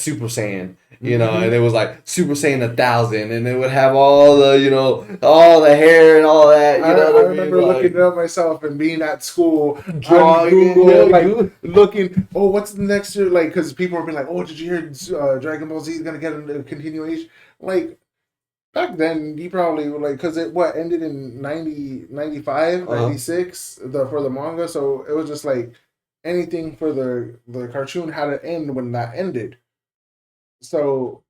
Super Saiyan. And it was like Super Saiyan 1000, and it would have all the, all the hair and all that.
I remember looking it up myself and being at school,
drawing
Google, looking. Oh, what's the next year? Like, because people were being like, "Oh, did you hear Dragon Ball Z is gonna get a continuation?" Like back then, you probably were like, because it ended in 95, 96 for the manga, so it was just like anything for the cartoon had to end when that ended. So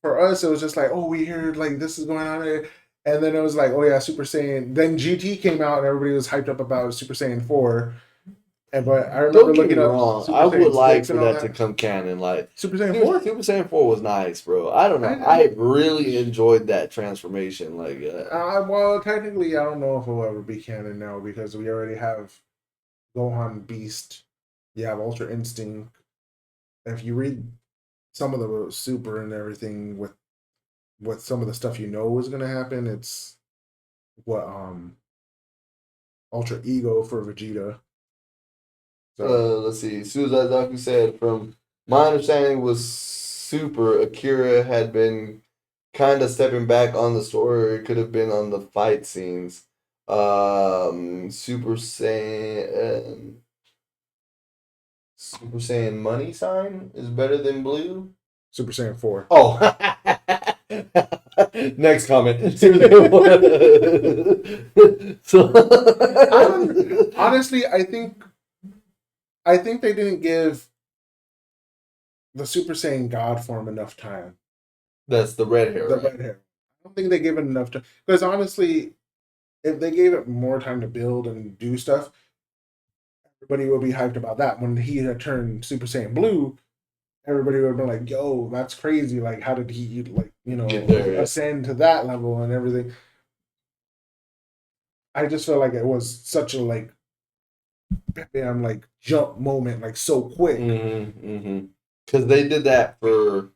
for us, it was just like, oh, we heard like this is going on there. And then it was like, oh yeah, Super Saiyan. Then GT came out and everybody was hyped up about Super Saiyan 4. But I remember looking up.
I would like for that to come canon. Like
Super Saiyan 4?
Super Saiyan 4 was nice, bro. I don't know. I really enjoyed that transformation. Like,
well, technically, I don't know if it'll ever be canon now because we already have Gohan Beast. You have Ultra Instinct. If you read some of the Super and everything with some of the stuff is gonna happen, it's what Ultra Ego for Vegeta.
So let's see. Suzaku said, from my understanding was Super, Akira had been kind of stepping back on the story. It could have been on the fight scenes. Super Saiyan money sign is better than blue.
Super Saiyan 4.
Oh. Next comment.
So honestly, I think they didn't give the Super Saiyan God form enough time.
That's the red hair,
The
right?
red hair. I don't think they gave it enough time. Because honestly, if they gave it more time to build and do stuff, everybody would be hyped about that. When he had turned Super Saiyan Blue, everybody would have been like, "Yo, that's crazy! Like, how did he like
Get there, yeah.
ascend to that level and everything?" I just felt like it was such a like, bam, like jump moment, like so quick.
Because they did that for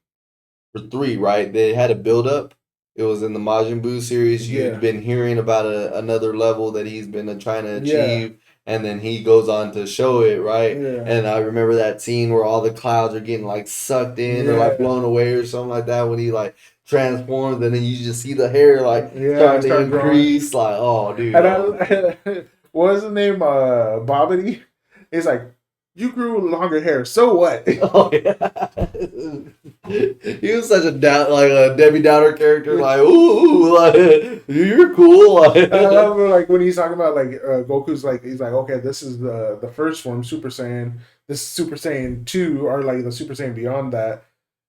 3, right? They had a build up. It was in the Majin Buu series. You'd
Yeah,
been hearing about another level that he's been trying to
yeah,
achieve, and then he goes on to show it, right?
yeah,
And I remember that scene where all the clouds are getting like sucked in or like
yeah,
blown away or something like that when he like transforms, and then you just see the hair like
yeah.
starting to
Start growing,
increase. Like, oh, dude,
and
oh.
what was the name? Bobbity. He's like, you grew longer hair. So what?
Oh yeah, he was such a like a Debbie Downer character. Like, ooh, like you're cool. Like,
I love like when he's talking about like Goku's like he's like, okay, this is the first form Super Saiyan. This is Super Saiyan 2, or like the Super Saiyan beyond that,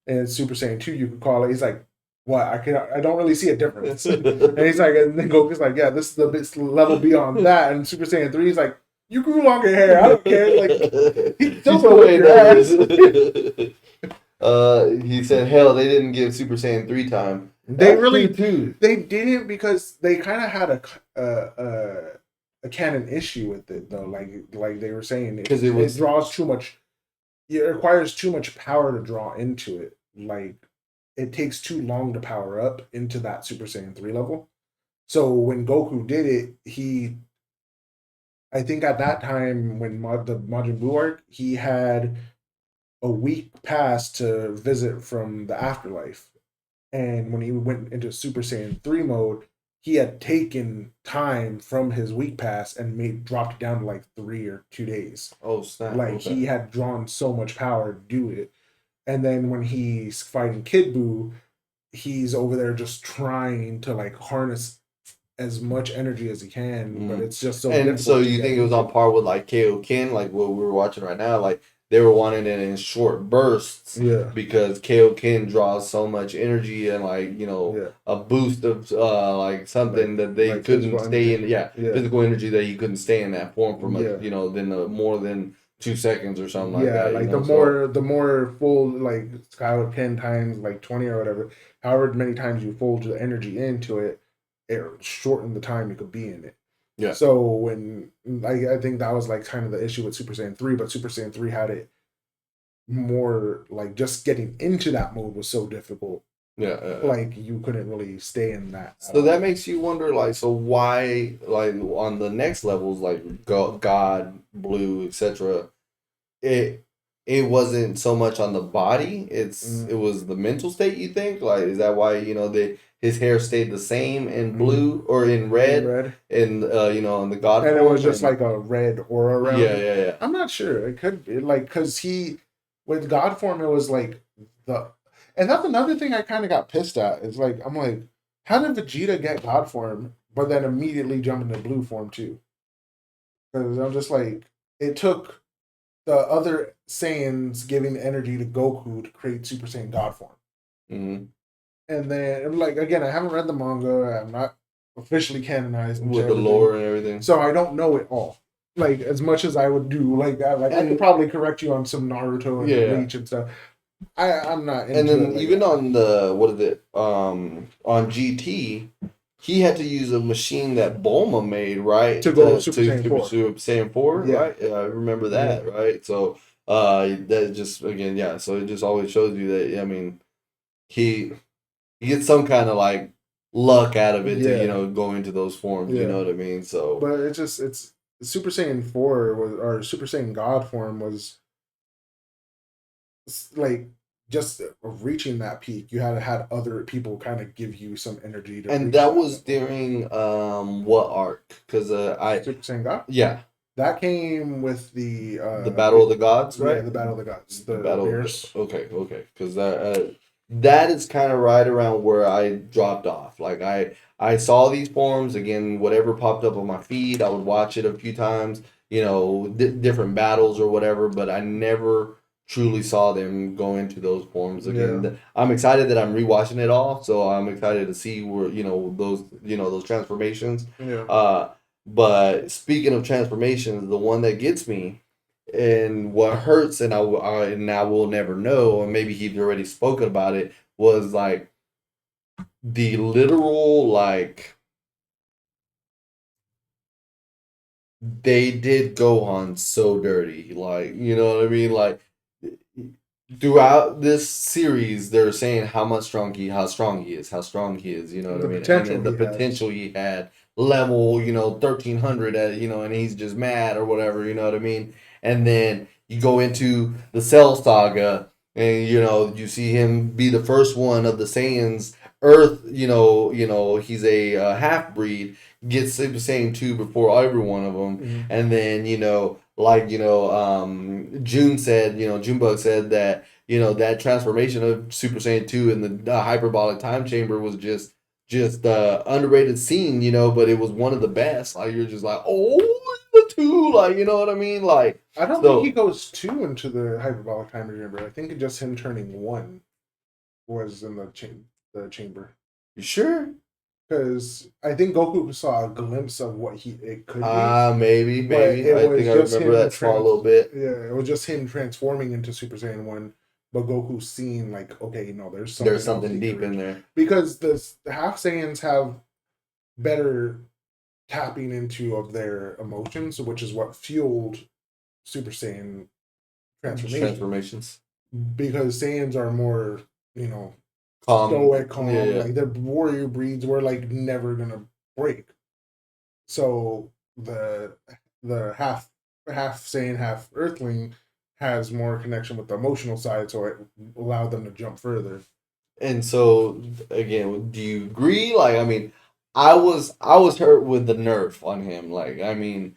and Super Saiyan 2 you could call it. He's like, what? I don't really see a difference. And he's like, and then Goku's like, yeah, this is the level beyond that. And Super Saiyan 3, he's like, you grew longer hair. I don't care. Like he's still gonna whip your ass.
He said, hell, they didn't give Super Saiyan 3 time.
They
That's
really
true, too.
they didn't, because they kind of had a canon issue with it though. Like they were saying,
Because it
draws too much. It requires too much power to draw into it. Like it takes too long to power up into that Super Saiyan 3 level. So when Goku did it, I think at that time when the Majin Buu arc, he had a week pass to visit from the afterlife. And when he went into Super Saiyan 3 mode, he had taken time from his week pass and dropped it down to like 3 or 2 days.
Oh, snap.
Like
Okay.
he had drawn so much power to do it. And then when he's fighting Kid Buu, he's over there just trying to like harness as much energy as he can, but it's just so
And
difficult.
so you think it was on par with like Kaioken, like what we were watching right now? Like they were wanting it in short bursts,
Yeah,
because Kaioken draws so much energy and like
yeah,
a boost of like something that they
like
couldn't
physical
stay in.
energy.
Yeah,
Yeah,
physical energy that you couldn't stay in that form for much.
yeah,
Than more than 2 seconds or something like
yeah.
that.
Like
So
the more full, like Skylar 10 times, like 20 or whatever, however many times you fold the energy into it, it shortened the time you could be in it.
yeah.
So when I think that was like kind of the issue with Super Saiyan 3, but Super Saiyan 3 had it more like just getting into that mode was so difficult.
Yeah.
Like you couldn't really stay in that.
So that makes you wonder, like, so why, like, on the next levels, like God, Blue, etc. It it wasn't so much on the body. It was the mental state. You think, like, is that why his hair stayed the same in blue or in red, in in the God
and it
form,
was just like a red aura around
yeah,
it.
yeah.
I'm not sure. It could be like because he with God form it was like the and that's another thing I kind of got pissed at. Is like I'm like, how did Vegeta get God form, but then immediately jump into blue form too? Because I'm just like, it took the other Saiyans giving energy to Goku to create Super Saiyan God form.
Mm-hmm.
And then, like, again, I haven't read the manga. I'm not officially canonized
With the lore and everything.
so I don't know it all. Like as much as I would do, like I could probably correct you on some Naruto and Bleach and stuff. I'm not.
And then
like
even on the what is it? On GT, he had to use a machine that Bulma made, right?
To go Super Saiyan 4.
Super Saiyan 4,
Yeah.
right? Yeah, I remember that, right? So that just again, yeah. So it just always shows you that I mean, he gets some kind of like luck out of it to go into those forms. You know what I mean? So,
but it's Super Saiyan 4 was or Super Saiyan God form was like just reaching that peak. You had other people kind of give you some energy to.
And that was during what arc? Because
Super Saiyan God.
Yeah.
That came with the
Battle of the Gods, right?
Yeah, the Battle of the Gods. The
Battle
Bears.
Okay. Because that is kind of right around where I dropped off. Like I saw these forms again. Whatever popped up on my feed, I would watch it a few times. Different battles or whatever. But I never truly saw them go into those forms again.
Yeah.
I'm excited that I'm rewatching it all, so I'm excited to see where those transformations.
Yeah.
But speaking of transformations, the one that gets me and what hurts, and I will never know, and maybe he's already spoken about it, was like the literal like they did Gohan so dirty, like you know what I mean, like throughout this series, they're saying how strong he is, how strong he is. You know what I
The
mean? And
potential
then the
he has.
potential he had, level 1300 at and he's just mad or whatever. You know what I mean? And then you go into the Cell Saga, and you see him be the first one of the Saiyans. Earth, he's a half breed, gets Super Saiyan 2 before every one of them,
Mm-hmm.
and then Junebug said that that transformation of Super Saiyan 2 in the hyperbolic time chamber was just underrated scene, but it was one of the best. Like you're just like, oh, the two, like you know what I mean, like
I don't think he
so.
goes two into the hyperbolic time chamber. I think just him turning one was in the chamber.
You sure?
Because I think Goku saw a glimpse of what it could be, but
Maybe.
it
I think
was
I
just
remember
him
that small little bit.
yeah, it was just him transforming into Super Saiyan 1, but Goku seeing like, okay, there's
There's
something else
something
he can
deep in
reach.
there.
Because the half Saiyans have better tapping into of their emotions, which is what fueled Super Saiyan transformation.
Transformations.
Because Saiyans are more, you know, stoic,
Yeah,
calm,
yeah.
like their warrior breeds were like never gonna break. So the half Saiyan, half Earthling has more connection with the emotional side, so it allowed them to jump further.
And so again, do you agree? Like, I mean, I was hurt with the nerf on him. Like, I mean,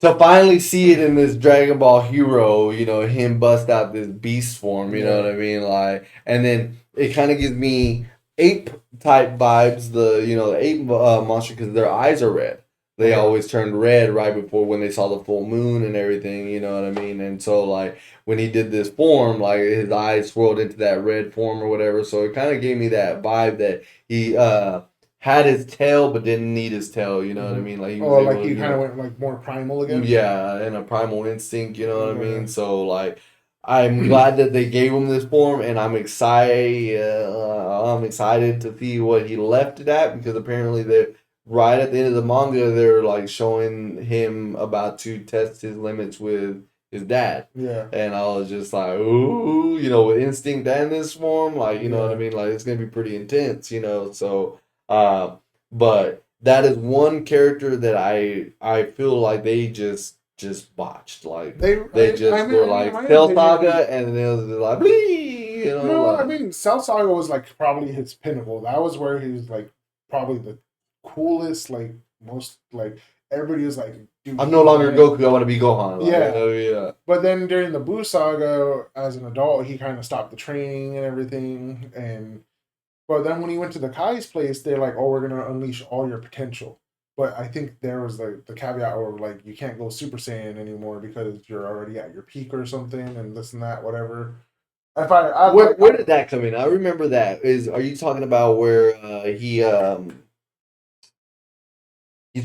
to finally see it in this Dragon Ball Hero, him bust out this beast form, you know
Yeah,
what I mean? Like, and then it kind of gives me ape type vibes, the ape monster, because their eyes are red. They
okay,
always turned red right before when they saw the full moon and everything, you know what I mean? And so, like, when he did this form, like, his eyes swirled into that red form or whatever. So it kind of gave me that vibe that he had his tail but didn't need his tail, you know what I
mm-hmm.
mean? Like, he was
Oh, like
able,
he kind of went like more primal again.
yeah, and a primal instinct, you know what I mean?
Okay.
So like I'm glad that they gave him this form, and I'm excited to see what he left it at, because apparently they right at the end of the manga they're like showing him about to test his limits with his dad.
Yeah,
And I was just like, ooh, with instinct and this form, like, you know what I
yeah.
mean? Like, it's gonna be pretty intense. So but that is one character that I feel like they just botched. Like they
I
just
mean,
were
in
like
my
Cell
opinion,
Saga, and then it was like, Blee!
no, I
Like
mean, Cell Saga was like probably his pinnacle. That was where he was like probably the coolest, like most like everybody was like, dude,
I'm no
he's the
longer
man.
Goku. I want to be Gohan. Like
Yeah,
yeah.
but then during the Buu saga, as an adult, he kind of stopped the training and everything. And but then when he went to the Kai's place, they're like, "Oh, we're gonna unleash all your potential." But I think there was the caveat, or like you can't go Super Saiyan anymore because you're already at your peak or something, and this and that, whatever. If I like,
Where did that come in? I remember that. Are you talking about where he's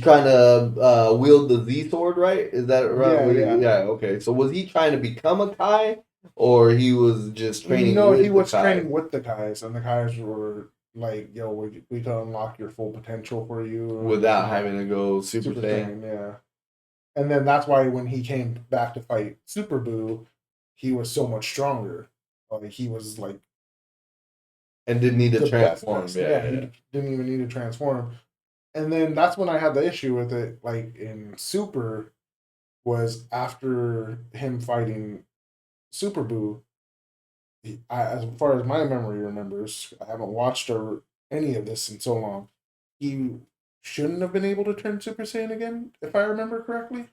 trying to wield the Z sword, right? Is that right?
yeah, yeah.
Yeah, okay. So was he trying to become a Kai, or he was just training
No, he
with the
was
Kai
training with the Kais, and the Kais were like, "Yo, we can unlock your full potential for you," and this
without
and that.
having to go Super
Super
Saiyan?
Saiyan, yeah. And then that's why when he came back to fight Super Boo, he was so much stronger. Like he was like
And didn't need to
the best,
transform.
best.
Yeah,
Yeah,
yeah, yeah.
he didn't even need to transform. And then that's when I had the issue with it. Like in Super, was after him fighting Super Boo. As far as my memory remembers, I haven't watched any of this in so long. He shouldn't have been able to turn Super Saiyan again, if I remember correctly.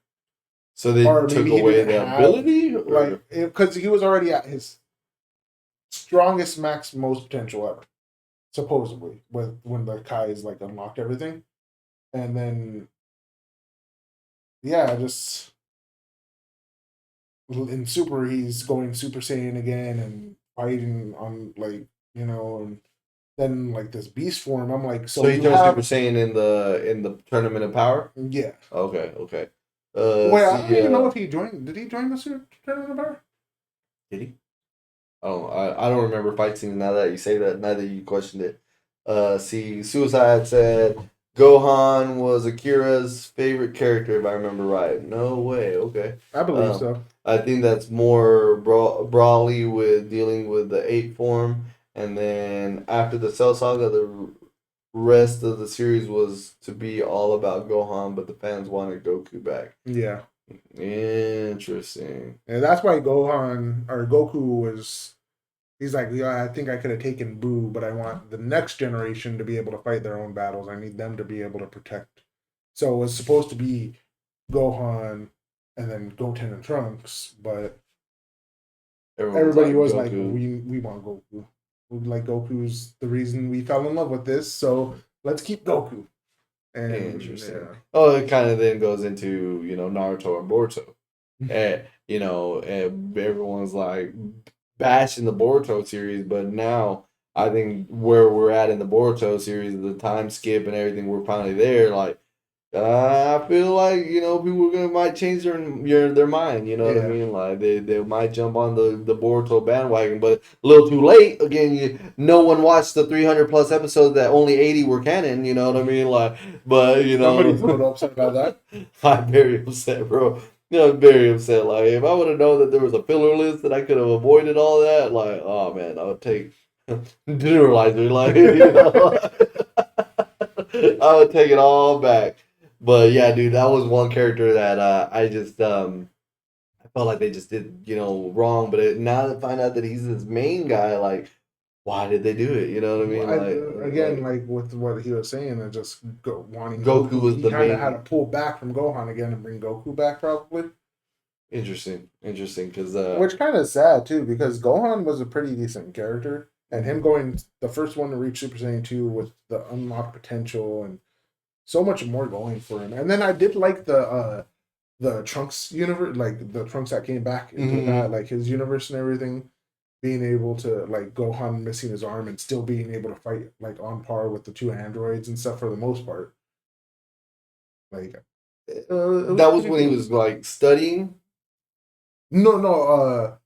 So they
Or
took
maybe he
away
didn't
the
have
ability,
like
or
because he was already at his strongest max most potential ever, supposedly, with when the Kai's like unlocked everything. And then yeah, just in Super he's going Super Saiyan again and fighting on like and then like this beast form. I'm like,
So
so
he
you
turned Super
have
Saiyan in the Tournament of Power.
yeah.
Okay, okay.
Wait, I don't
See,
even know if he joined. Did he join the Super Tournament of Power?
did he? Oh, I don't remember fight scenes now that you say that. Now that you questioned it. See, Suicide said Gohan was Akira's favorite character, if I remember right. No way. Okay.
I believe so.
I think that's more brawly with dealing with the ape form, and then after the Cell Saga, the rest of the series was to be all about Gohan, but the fans wanted Goku back.
Yeah.
Interesting.
And that's why Gohan or Goku was. He's like, yeah, I think I could have taken Boo, but I want the next generation to be able to fight their own battles. I need them to be able to protect. So it was supposed to be Gohan and then Goten and Trunks, but everybody was like, we want Goku. Like Goku's the reason we fell in love with this, so let's keep Goku. And
Interesting.
yeah.
Oh, it kind of then goes into Naruto and Boruto, and and everyone's like bashing the Boruto series, but now I think where we're at in the Boruto series, the time skip and everything, we're finally there. Like I feel like people might change their mind. You know what I
Yeah.
mean? Like they might jump on the Boruto bandwagon, but a little too late. Again, no one watched the 300 plus episodes that only 80 were canon. You know what I mean? Like, but
Somebody's a little upset about that.
I'm very upset, bro. I'm very upset. Like if I would have known that there was a filler list that I could have avoided all that, like oh man, I would take generalizer. Like I would take it all back. But yeah, dude, that was one character that I just I felt like they just did wrong. But now to find out that he's this main guy, like why did they do it? You know what I mean?
Again, like with what he was saying, and just wanting
Goku was
he
the
kind of
main.
had to pull back from Gohan again and bring Goku back, probably.
Interesting, because
Which kind of sad too, because Gohan was a pretty decent character, and him going the first one to reach Super Saiyan 2 with the unlocked potential and so much more going for him. And then I did like the Trunks universe, like the Trunks that came back into that, like his universe and everything, being able to like Gohan missing his arm and still being able to fight like on par with the two androids and stuff for the most part. Like
that was when he was like studying.
No,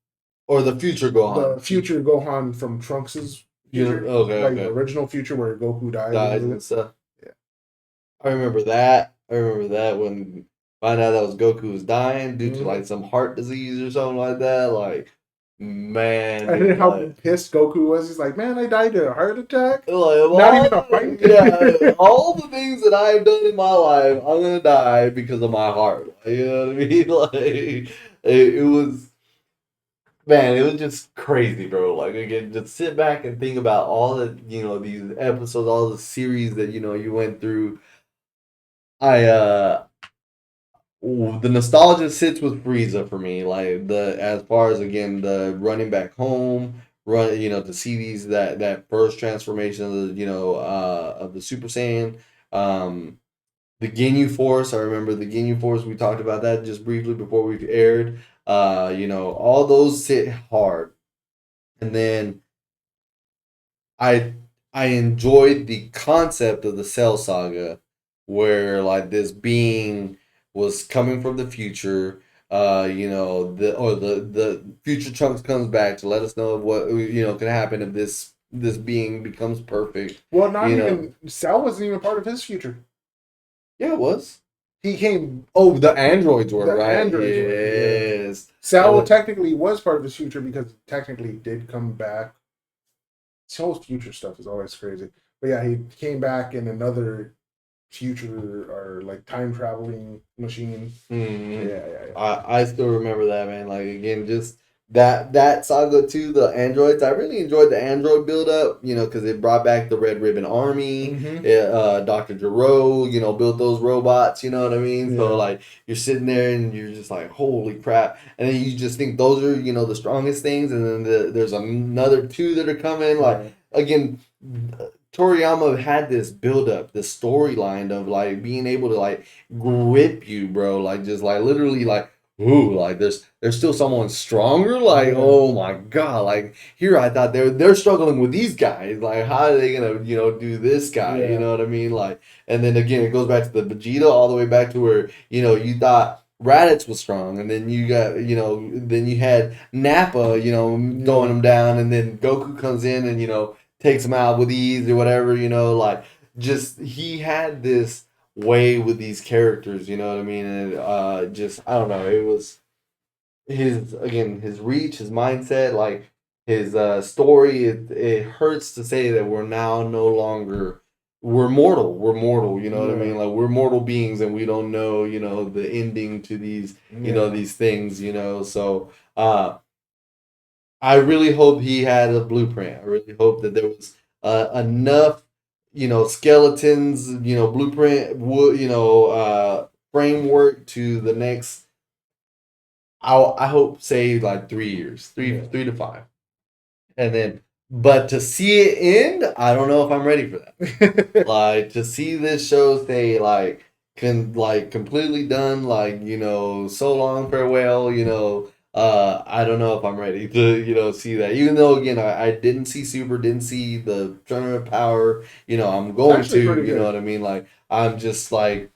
or the future Gohan.
the future Gohan from Trunks's future, like the original future where Goku dies
and stuff.
Yeah,
I remember that. When find out that was Goku was dying due to like some heart disease or something like that. Like, man,
I didn't know how pissed Goku was. He's like, man, I died of a heart attack.
Like,
Not even a fight.
Yeah, all the things that I've done in my life, I'm gonna die because of my heart. You know what I mean? Like, it was. Man, it was just crazy, bro. Like again, just sit back and think about all the these episodes, all the series that you went through. I the nostalgia sits with Frieza for me. Like as far as again the running back home, to see these that first transformation of of the Super Saiyan. The Ginyu Force, I remember the Ginyu Force. We talked about that just briefly before we aired. All those hit hard. And then I I enjoyed the concept of the Cell Saga, where like this being was coming from the future. The future Trunks comes back to let us know what can happen if this being becomes perfect.
Well, not even Cell wasn't even part of his future.
Yeah, it was.
He came.
Oh, the androids were right.
Androids
yes.
Were, Cell technically was part of his future because technically did come back. Cell's future stuff is always crazy, but yeah, he came back in another future or like time traveling machine.
Mm-hmm.
Yeah.
I still remember that, man. Like again, just that saga too. The androids. I really enjoyed the android build up. Because it brought back the Red Ribbon Army. Dr. Gero, built those robots. You know what I mean? Yeah. So like you're sitting there and you're just like, holy crap! And then you just think those are the strongest things, and then there's another two that are coming. Like again. Toriyama had this build up, this storyline of like being able to like grip you, bro. Like just like literally like ooh, like there's still someone stronger. Like,
Yeah.
oh my god, like here I thought they're struggling with these guys. Like, how are they gonna do this guy? You
Yeah.
know what I mean? Like, and then again, it goes back to the Vegeta all the way back to where you thought Raditz was strong, and then you got then you had Nappa throwing him down, and then Goku comes in and takes him out with ease or whatever. Like just he had this way with these characters, you know what I mean? And just I don't know, it was his reach, his mindset, like his story. It hurts to say that we're now no longer we're mortal. We're mortal, you know what I mean? Like we're mortal beings and we don't know, the ending to these, these things, So I really hope he had a blueprint. I really hope that there was enough, skeletons, blueprint, wood, framework to the next. I hope say like 3 years, three to five, and then. But to see it end, I don't know if I'm ready for that. Like to see this show say like completely done, like so long farewell, I don't know if I'm ready to see that. Even though again I didn't see Super, didn't see the Tournament of Power, I'm going to, what I mean. Like I'm just like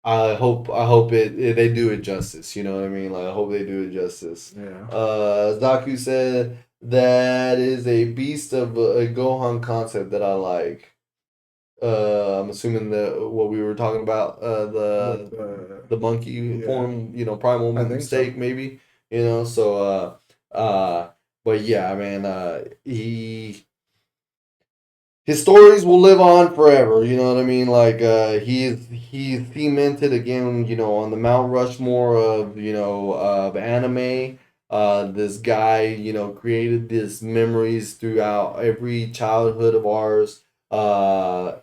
I hope they do it justice. You know what I mean? Like I hope they do it justice.
Yeah.
Zaku said that is a beast of a Gohan concept that I like. I'm assuming what we were talking about, the monkey form, primal mistake, so. Maybe, So, but yeah, man, his stories will live on forever. You know what I mean? Like, he's cemented again, on the Mount Rushmore of anime. This guy, created these memories throughout every childhood of ours. The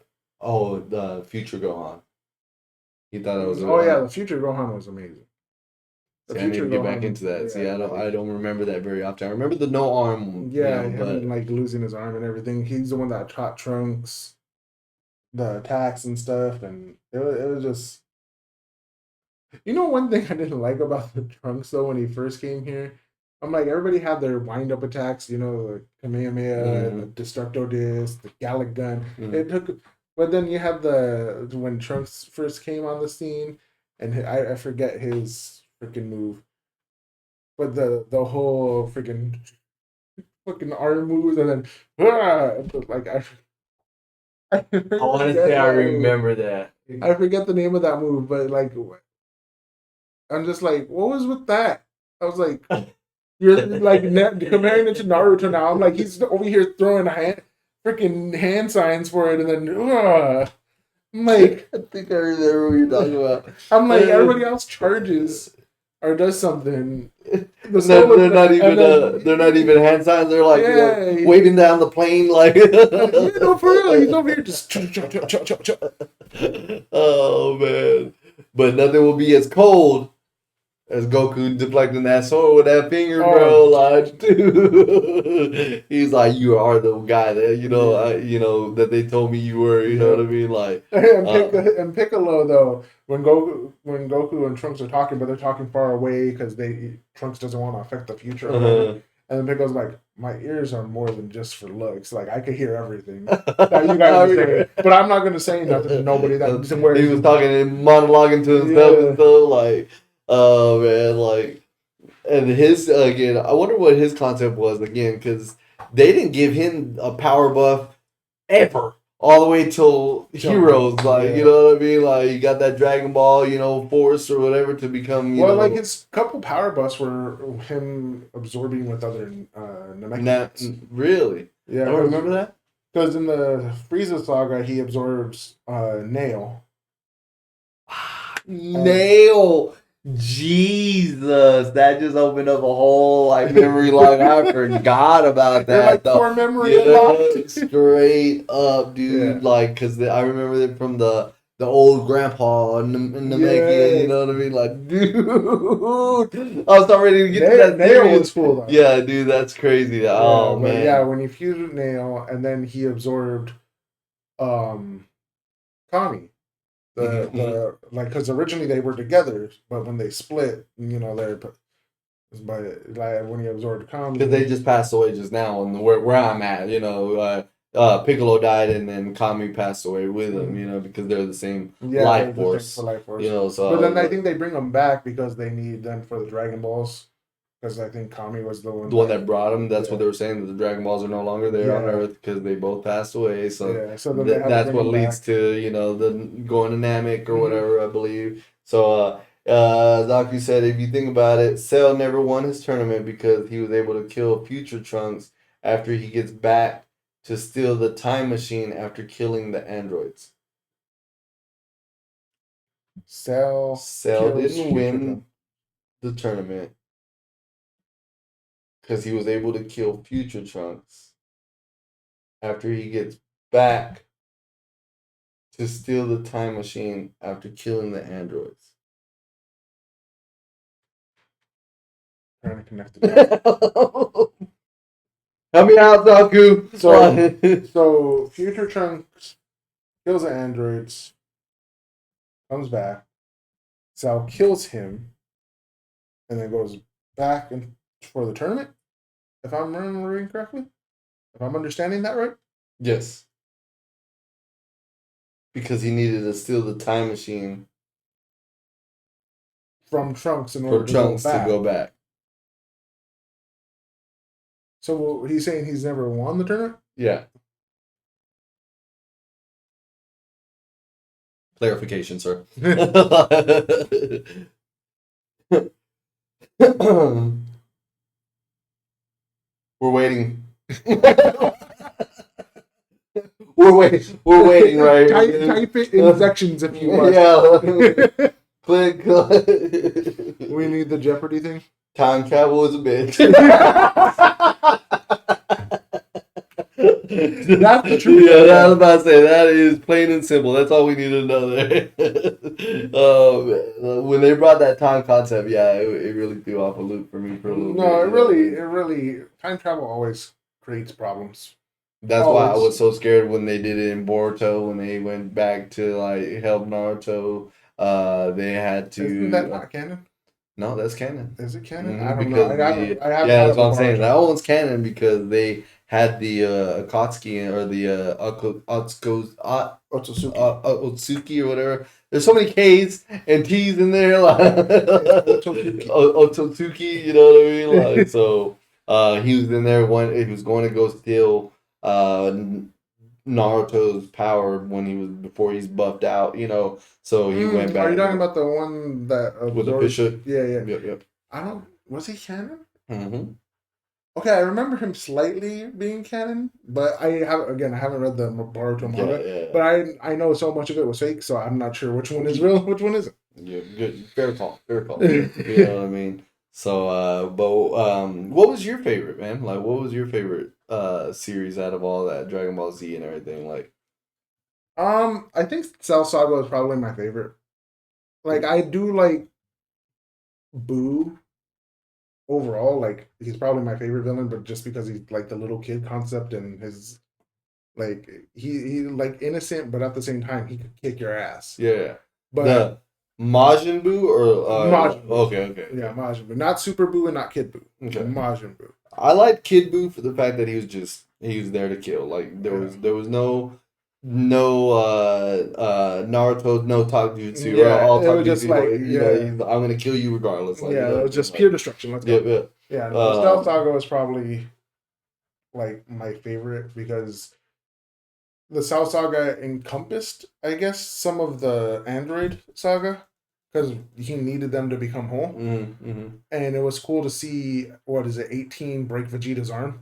Future Gohan. He thought it was.
The Future Gohan was amazing.
See, I need to get back into that. Yeah, see, I don't remember that very often. I remember the no arm.
Yeah, him like losing his arm and everything. He's the one that taught Trunks the attacks and stuff, and it was just. One thing I didn't like about the Trunks though when he first came here, I'm like everybody had their wind up attacks, the Kamehameha, the Destructo Disc, the Gallic Gun. It took, but then you have when Trunks first came on the scene, and I forget his freaking move, but the whole freaking fucking arm moves and then like I
want to say I remember that.
I forget the name of that move, but like I'm just like, what was with that? I was like, you're like comparing it to Naruto now. I'm like, he's over here throwing freaking hand signs for it, and then I'm like,
I think I remember what you're talking about.
I'm like, everybody else charges or does something.
They're not even hand signs. They're like waving down the plane, like
for real. He's over here just.
Oh man, but nothing will be as cold as Goku deflecting that sword with that finger, bro. Like, dude, he's like, you are the guy that that they told me you were. You know what I mean? Like,
and Piccolo though, when Goku and Trunks are talking, but they're talking far away because Trunks doesn't want to affect the future. And then Piccolo's like, my ears are more than just for looks. Like I could hear everything that you guys are saying, but I'm not gonna say nothing to nobody. He
was talking and monologuing to himself and stuff like. Oh man, like, and his again. I wonder what his concept was again, because they didn't give him a power buff ever, all the way till Heroes. Like, you know what I mean? Like, you got that Dragon Ball, Force or whatever to become.
Like his couple power buffs were him absorbing with other Namekians.
Really?
Yeah,
I don't remember that.
Because in the Frieza saga, he absorbs Nail.
Nail. Jesus, that just opened up a whole memory lock. I forgot about that.
Core memory unlocked.
Straight up, dude. Yeah. Because I remember it from the old grandpa and the Namekian. You know what I mean? Like, dude, I was not ready to get to that.
Nail was cool though.
Yeah, dude, that's crazy. Yeah, oh man.
Yeah, when he fused with Nail and then he absorbed, Kami. The like because originally they were together, but when they split, they're by like when he absorbed Kami.
Because they just passed away just now, and where I'm at, Piccolo died, and then Kami passed away with him, because they're the same life force.
Life force.
So.
But then I think they bring them back because they need them for the Dragon Balls. Because I think Kami was the one
that brought them. That's what they were saying. That the Dragon Balls are no longer there on Earth because they both passed away. So,
so
that's what leads to the going to Namek or whatever, I believe. So Zaku said, if you think about it, Cell never won his tournament because he was able to kill Future Trunks after he gets back to steal the time machine after killing the androids.
Cell
didn't win the tournament because he was able to kill Future Trunks after he gets back to steal the time machine after killing the androids.
Trying to connect it.
Help me out, Zaku.
So Future Trunks kills the androids, comes back, Cell kills him, and then goes back for the tournament. If I'm remembering correctly, if I'm understanding that right.
Yes. Because he needed to steal the time machine
from Trunks in order to go back. So he's saying he's never won the tournament?
Yeah. Clarification, sir. We're waiting. We're waiting right here.
Type it in sections if you want.
Yeah. Click.
We need the Jeopardy thing.
Time travel is a bitch.
That's the truth.
Yeah, I was about to say that is plain and simple. That's all we need to know there. When they brought that time concept, it really threw off a loop for me for a little bit.
No, it really time travel always creates problems.
That's why I was so scared when they did it in Boruto, when they went back to help Naruto. They had to.
Isn't that not canon?
No, that's canon.
Is it canon? I don't know. I haven't
that's what I'm saying. That one's canon because they had the Akatsuki or the Otsuki or whatever. There's so many K's and T's in there. Otsuki, you know what I mean? So he was in there he was going to go steal Naruto's power before he's buffed out, So he went back.
Are you talking about the one that
with the fish hook?
Yeah.
Yep.
Was he canon?
Mm-hmm.
Okay, I remember him slightly being canon, but I haven't read the Boruto manga.
Yeah.
But I know so much of it was fake, so I'm not sure which one is real, which one isn't.
Yeah, good. Fair call. You know what I mean? So, what was your favorite, man? What was your favorite series out of all that Dragon Ball Z and everything?
I think Cell Saga is probably my favorite. I do like Boo. Overall, he's probably my favorite villain, but just because he's the little kid concept and his he innocent, but at the same time he could kick your ass.
Yeah.
But
the Majin Buu or
Majin Buu.
Okay.
Yeah, Majin Buu. Not Super Buu and not Kid Buu. Okay. Majin Buu.
I liked Kid Buu for the fact that he was there to kill. There was no Naruto, no taijutsu.
Yeah,
all
it was just
I'm gonna kill you regardless.
It was just pure destruction. Let's go. Yeah. The Cell Saga was probably my favorite because the Cell Saga encompassed, I guess, some of the Android Saga because he needed them to become whole, and it was cool to see 18 break Vegeta's arm.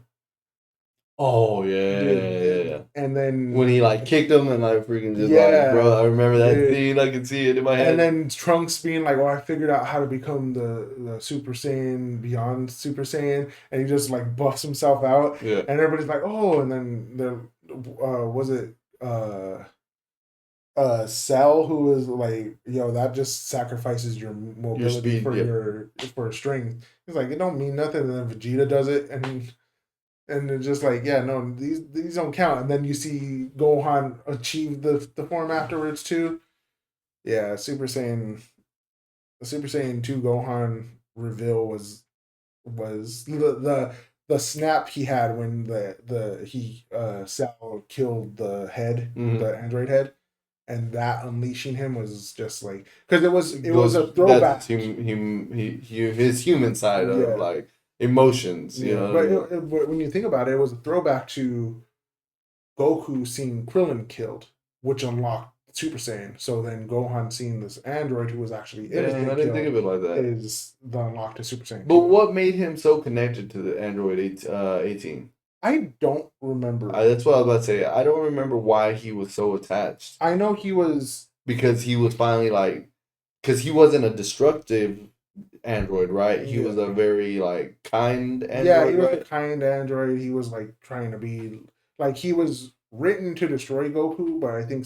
Oh yeah.
And then
when he kicked him and freaking just bro, I remember that scene. I can see it in my head.
And then Trunks being I figured out how to become the Super Saiyan beyond Super Saiyan, and he just buffs himself out.
Yeah.
And everybody's oh, and then was it Cell who was that just sacrifices your mobility for strength. He's it don't mean nothing, and then Vegeta does it and it's just these don't count. And then you see Gohan achieve the form afterwards too. Yeah, Super Saiyan 2 Gohan reveal was the snap he had when the he Sal killed
Mm-hmm.
the android head, and that unleashing him was just like, because it was a
That's
throwback.
his human side of
Yeah,
like emotions. You
yeah,
know what I
but,
mean?
but when you think about it, it was a throwback to Goku seeing Krillin killed, which unlocked Super Saiyan. So then Gohan seeing this android who was actually
Dang, I
innocent
didn't think
killed
of it like that.
is the unlock to Super Saiyan
But
2.
what made him so connected to the Android 18?
I don't remember.
That's what I was about to say. I don't remember why he was so attached.
I know he was.
Because he was finally like, because he wasn't a destructive android, right? He was
Yeah,
a very like kind
yeah, he
android,
was a
right?
kind android. He was like trying to be like, he was written to destroy Goku, but I think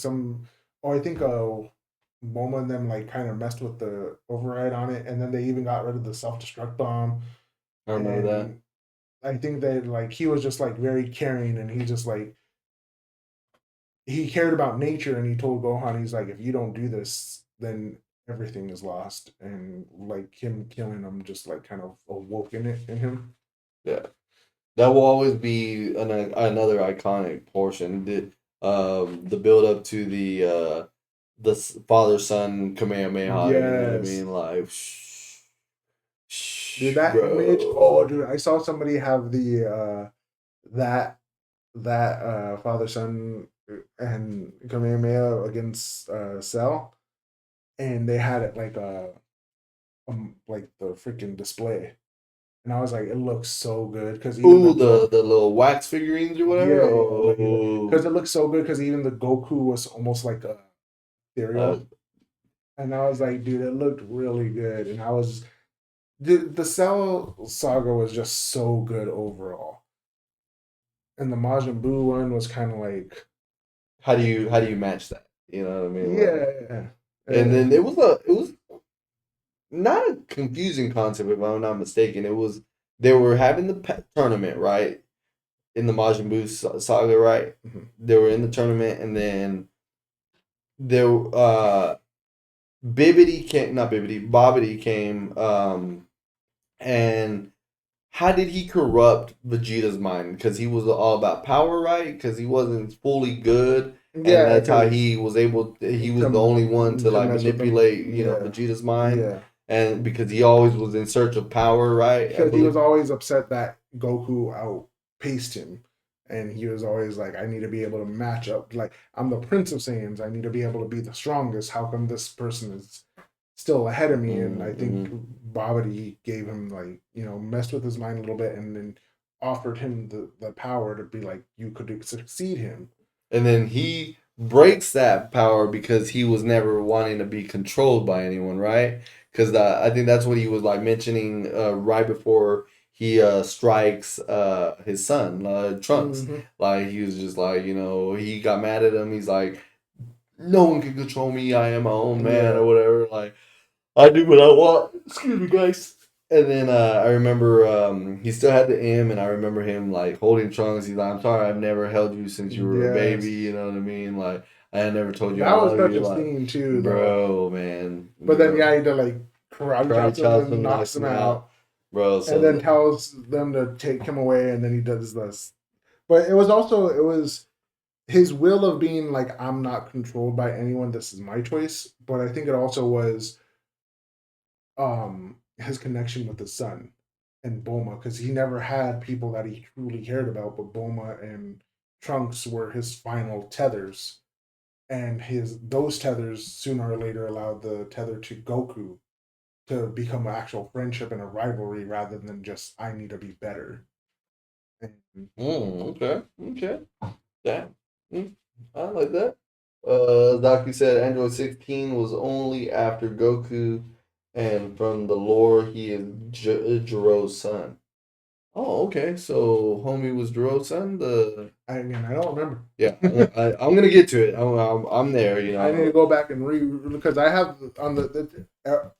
Bulma and them like kind of messed with the override on it, and then they even got rid of the self destruct bomb.
I remember that.
And I think that like he was just like very caring, and he just like he cared about nature, and he told Gohan, he's like, if you don't do this, then everything is lost, and like him killing him just like kind of awoken it in him.
Yeah, that will always be another iconic portion. The build up to the father son Kamehameha. You know what I
Yes.
mean? Like,
Dude, that image. Oh,
bro.
dude, I saw somebody have the that father son and Kamehameha against Cell, and they had it like the freaking display, and I was like, it looks so good because even
Ooh, the little wax figurines or whatever.
yeah, like
Oh,
because it looks so good because even the Goku was almost like a
uh,
cereal, and I was like, dude, it looked really good, and I was the Cell saga was just so good overall. And the Majin Buu one was kind of like,
how do you match that? You know what I mean? Like,
yeah,
and
uh,
then it was not a confusing concept if I'm not mistaken. It was they were having the tournament right in the Majin Buu saga, right?
mhm.
They were in the tournament, and then there Bibbidi came, not Bibbidi, Bobbidi came, and how did he corrupt Vegeta's mind? Because he was all about power, right? Because he wasn't fully good, and
Yeah,
that's how
because
he was able. He was the only one to
to
like
mess with them,
manipulate,
yeah,
Vegeta's mind,
yeah,
and because he always was in search of power, right? I
because he was
believe.
always upset that Goku outpaced him, and he was always like, I need to be able to match up. Like, I'm the Prince of Saiyans. I need to be able to be the strongest. How come this person is still ahead of me? And I think
Mm-hmm.
Babidi gave him like, messed with his mind a little bit, and then offered him the power to be like, you could succeed him.
And then he breaks that power because he was never wanting to be controlled by anyone, right? Because I think that's what he was like mentioning right before he strikes his son Trunks.
Mm-hmm.
Like he was just like he got mad at him. He's like, no one can control me. I am my own man or
Yeah.
whatever. Like I do what I want. Excuse me, guys. And then I remember he still had the M, and I remember him like holding Trunks. He's like, "I'm sorry, I've never held you since you were a baby."
Yes.
You know what I mean? Like I had never told you I
That was
love
such
you.
a
Like,
scene too, though.
bro, man,
But then
bro.
yeah, he did like karate
Karate
chops him
chops
and
him,
knocks
knocks
him
him out,
out,
bro.
and
So
then tells them to take him away, and then he does this. But it was his will of being like, I'm not controlled by anyone. This is my choice. But I think it also was his connection with his son and Bulma, because he never had people that he truly cared about, but Bulma and Trunks were his final tethers, and his those tethers sooner or later allowed the tether to Goku to become an actual friendship and a rivalry rather than just, I need to be better. And
okay, okay, damn, I like that. Zaki said Android 16 was only after Goku, and from the lore, he is Jiro's son. Oh, okay. So homie was Jiro's son.
I don't remember.
Yeah, I'm gonna get to it. I'm there.
I need to go back and because I have on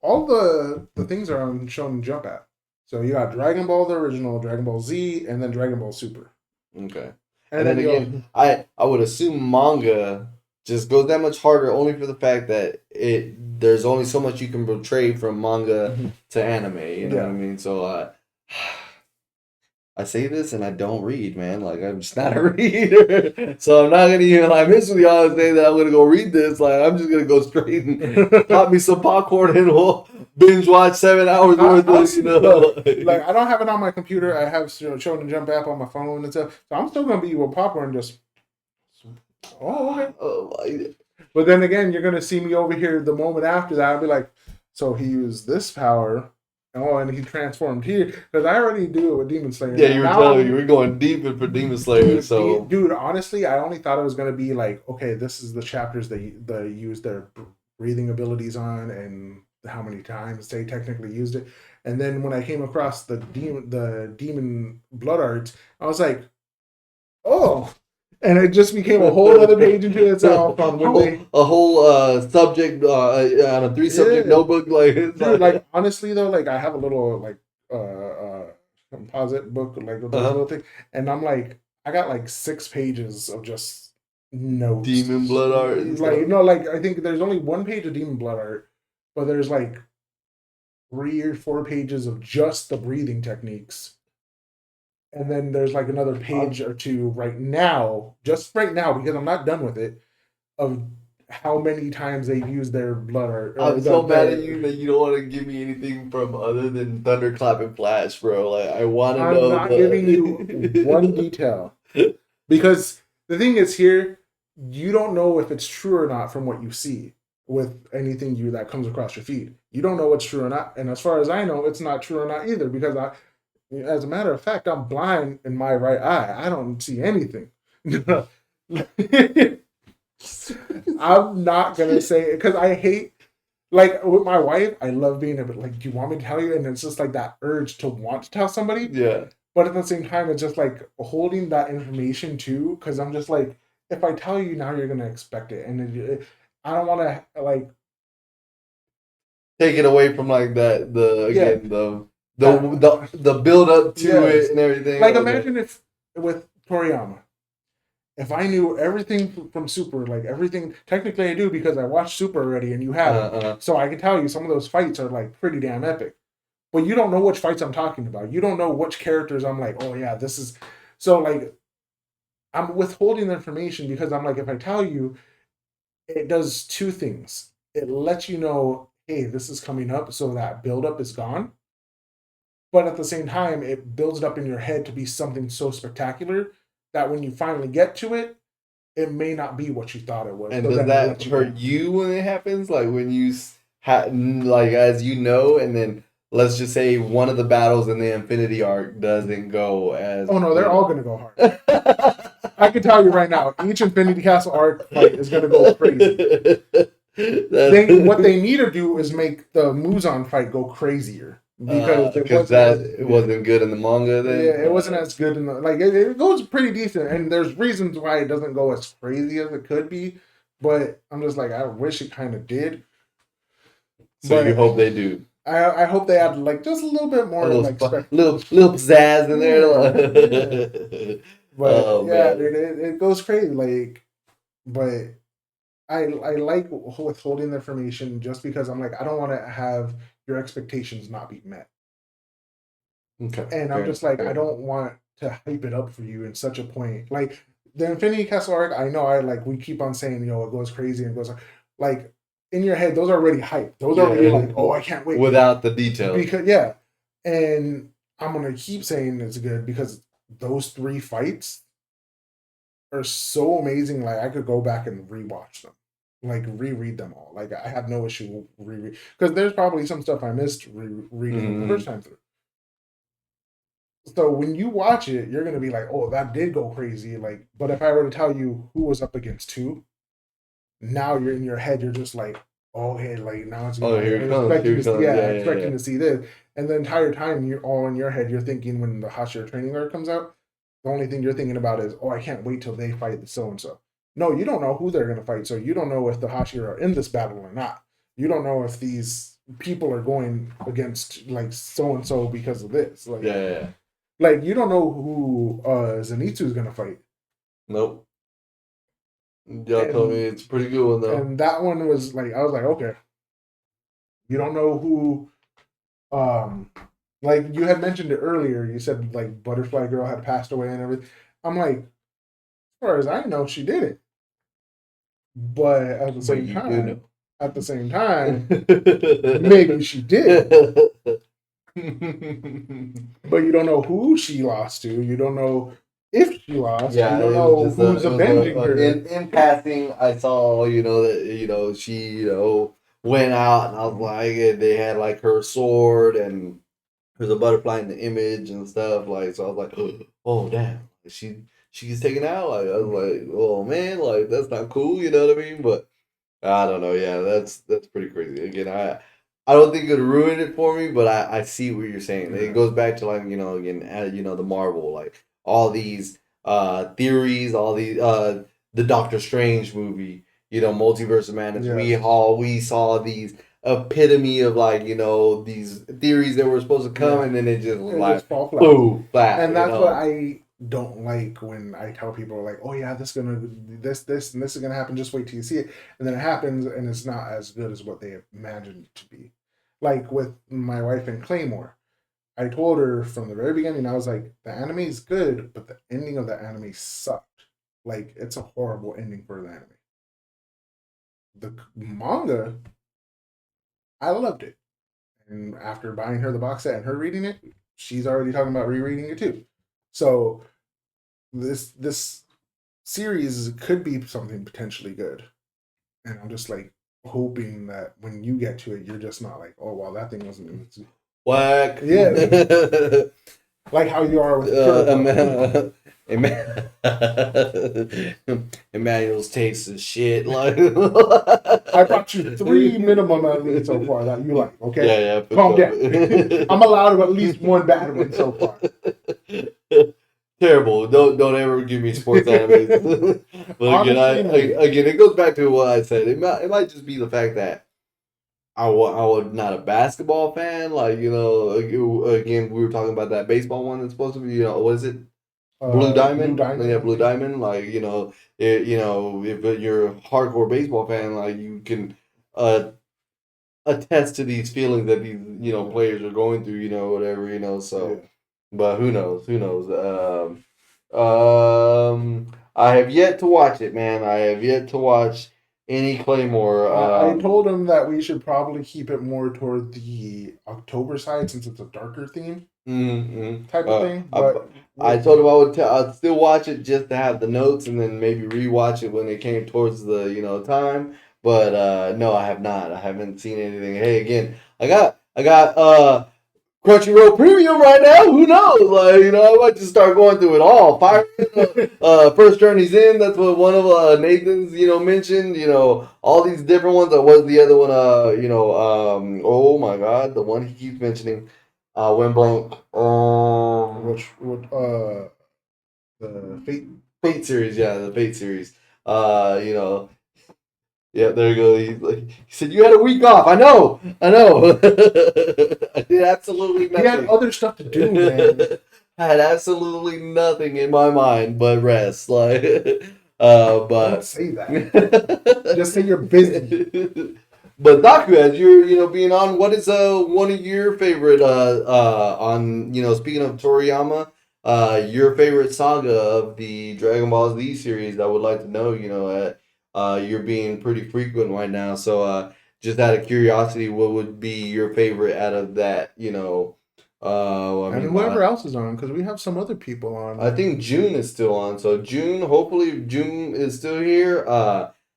all the things are on Shonen Jump app. So you got Dragon Ball the original, Dragon Ball Z, and then Dragon Ball Super,
Okay. And
and
then
then
again, I would assume manga just goes that much harder only for the fact that there's only so much you can portray from manga to anime. You know what I mean? So I say this and I don't read, man. Like, I'm just not a reader. So I'm not gonna even like miss with y'all and say that I'm gonna go read this. Like, I'm just gonna go straight and pop me some popcorn and we'll binge watch 7 hours worth of, you know.
Like, I don't have it on my computer. I have Shonen Jump app on my phone and stuff. So I'm still gonna be with popcorn just. Oh, okay.
Oh, my.
But then again, you're gonna see me over here the moment after that. I'll be like, so he used this power. Oh, and he transformed here because I already do it with Demon Slayer.
Yeah, you were telling me you were going deep in for Demon Slayer. So,
dude, honestly, I only thought it was gonna be like, okay, this is the chapters they use their breathing abilities on, and how many times they technically used it. And then when I came across the demon blood arts, I was like, oh. And it just became a whole other page into itself on
a whole subject on a 3-subject notebook. Like,
dude, like honestly though, like I have a little like composite book, like with little thing, and I'm like, I got like 6 pages of just notes.
Demon blood art.
Like no, like I think there's only 1 page of demon blood art, but there's like 3 or 4 pages of just the breathing techniques. And then there's like another page or 2 right now, just right now, because I'm not done with it, of how many times they've used their blood art.
I'm so mad at you that you don't want to give me anything from other than Thunderclap and Flash, bro. Like, I want to know.
I'm not giving you one detail. Because the thing is here, you don't know if it's true or not from what you see with anything that comes across your feed. You don't know what's true or not. And as far as I know, it's not true or not either, because as a matter of fact, I'm blind in my right eye. I don't see anything. I'm not gonna say it because I hate, like with my wife, I love being able to, like, do you want me to tell you? And it's just like that urge to want to tell somebody.
Yeah.
But at the same time, it's just like holding that information too, because I'm just like, if I tell you now, you're gonna expect it, and I don't want to like
take it away from like that. The build up to it and everything.
Like, imagine if with Toriyama, if I knew everything from Super, like everything, technically I do because I watched Super already and you haven't. So I can tell you some of those fights are like pretty damn epic. But you don't know which fights I'm talking about. You don't know which characters I'm like, oh yeah, this is. So like, I'm withholding the information because I'm like, if I tell you, it does 2 things. It lets you know, hey, this is coming up, so that buildup is gone. But at the same time, it builds it up in your head to be something so spectacular that when you finally get to it, it may not be what you thought it was.
And does that hurt you when it happens? Like when you like, as you know, and then let's just say one of the battles in the Infinity arc doesn't go as.
Oh no, they're all gonna go hard. I can tell you right now, each Infinity Castle arc fight is gonna go crazy. What they need to do is make the Muzan fight go crazier. Because
it wasn't good in the manga then?
Yeah, it wasn't as good in the, like, it goes pretty decent, and there's reasons why it doesn't go as crazy as it could be, but I'm just like, I wish it kind of did.
So you hope they do.
I hope they add like just a little bit more
little pizzazz in there.
But yeah, it goes crazy. Like, but I like withholding the information just because I'm like, I don't want to have your expectations not be met.
Okay.
And I'm just like, I don't want to hype it up for you in such a point. Like the Infinity Castle arc, I know we keep on saying, it goes crazy and goes like in your head, those are already hyped. Those are already like, oh, I can't wait.
Without the details.
Because and I'm gonna keep saying it's good because those 3 fights are so amazing. Like I could go back and rewatch them. Like reread them all. Like I have no issue reread because there's probably some stuff I missed reading the first time through. So when you watch it, you're gonna be like, "Oh, that did go crazy!" Like, but if I were to tell you who was up against who, now you're in your head. You're just like, "Oh, hey, like now it's expecting to see this." And the entire time you're all in your head. You're thinking when the Hashira training arc comes out, the only thing you're thinking about is, "Oh, I can't wait till they fight the so and so." No, you don't know who they're going to fight, so you don't know if the Hashira are in this battle or not. You don't know if these people are going against like so and so because of this. Like, like you don't know who Zenitsu is going to fight.
Nope. Y'all told me it's a pretty good one though.
And that one was like, I was like, okay, you don't know who, like you had mentioned it earlier. You said like Butterfly Girl had passed away and everything. I'm like, as far as I know, she didn't. But
But you do know.
at the same time, maybe she did. But you don't know who she lost to. You don't know if she lost.
Yeah,
you don't
it was
know
just
who's avenging her.
in passing. I saw that she went out, and I was like, and they had like her sword, and there's a butterfly in the image and stuff. Like, so I was like, oh damn, she gets taken out. Like, I was like, oh man, like that's not cool. You know what I mean? But I don't know. Yeah, that's pretty crazy. Again, I don't think it would ruin it for me, but I see what you're saying.
Yeah.
It goes back to like again, the Marvel, like all these theories, all these the Doctor Strange movie, Multiverse of Madness.
Yes.
We saw these epitome of like these theories that were supposed to come, and then it just was like
fall flat.
boom, flat.
And that's what I don't like when I tell people like, oh yeah, this and this is gonna happen. Just wait till you see it, and then it happens, and it's not as good as what they imagined it to be. Like with my wife and Claymore, I told her from the very beginning, I was like, the anime is good, but the ending of the anime sucked. Like it's a horrible ending for the anime. The manga, I loved it, and after buying her the box set and her reading it, she's already talking about rereading it too. So this series could be something potentially good, and I'm just like hoping that when you get to it, you're just not like, oh well, that thing wasn't
whack.
Yeah, like how you are with
Emmanuel's taste is shit. Like
I brought you 3 minimum at least so far that you like. Okay,
yeah,
calm down. I'm allowed at least one bad one so far.
Terrible. Don't ever give me sports animes. But again, it goes back to what I said. It might just be the fact that I was not a basketball fan. Like again, we were talking about that baseball one that's supposed to be. What is it? Blue Diamond.
Blue Diamond.
Yeah, Blue Diamond. Like if you're a hardcore baseball fan, like you can attest to these feelings that these players are going through. Whatever. So. Yeah. But who knows? Who knows? I have yet to watch it, man. I have yet to watch any Claymore.
I told him that we should probably keep it more toward the October side since it's a darker theme type of thing. But
I told him I'd still watch it just to have the notes and then maybe rewatch it when it came towards the time. But no, I have not. I haven't seen anything. Hey, again, I got Crunchyroll Premium right now. Who knows? Like, I might just start going through it all. Fire First Journey's In. That's what one of Nathan's, mentioned. All these different ones. What was the other one? Oh my God, the one he keeps mentioning. Went blank.
The
Fate series. Yeah, the Fate series. Yeah, there you go. He said, you had a week off. I know. I did absolutely nothing.
He had other stuff to do, man.
I had absolutely nothing in my mind but rest. Like,
but don't say that. Just say you're busy.
But Daku, as you're being on, what is one of your favorite on speaking of Toriyama, your favorite saga of the Dragon Ball Z series? I would like to know. You're being pretty frequent right now, so just out of curiosity, what would be your favorite out of that?
Whoever else is on, because we have some other people on.
I think June is still on, so hopefully June is still here.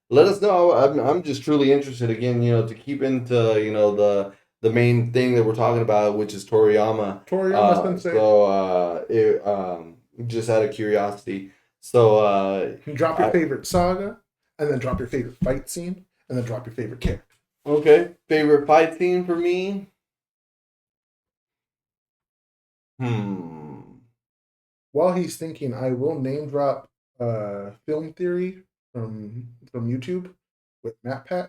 Let us know. I'm just truly interested again, to keep into the main thing that we're talking about, which is Toriyama.
Toriyama's been saying.
So just out of curiosity, so
drop your favorite saga. And then drop your favorite fight scene, and then drop your favorite character.
Okay, favorite fight scene for me.
While he's thinking, I will name drop Film Theory from YouTube with MatPat.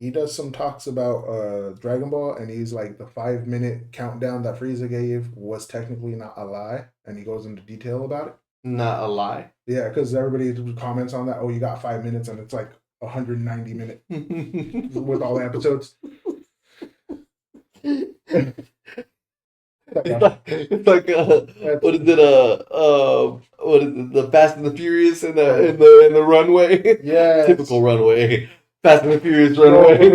He does some talks about Dragon Ball, and he's like, the 5-minute countdown that Frieza gave was technically not a lie, and he goes into detail about it.
Not a lie.
Yeah, because everybody comments on that. Oh, you got 5 minutes, and it's like 190 minutes with all the episodes.
It's like what is it? What is it? The Fast and the Furious in the runway.
Yes.
Typical runway. Fast and the Furious runway.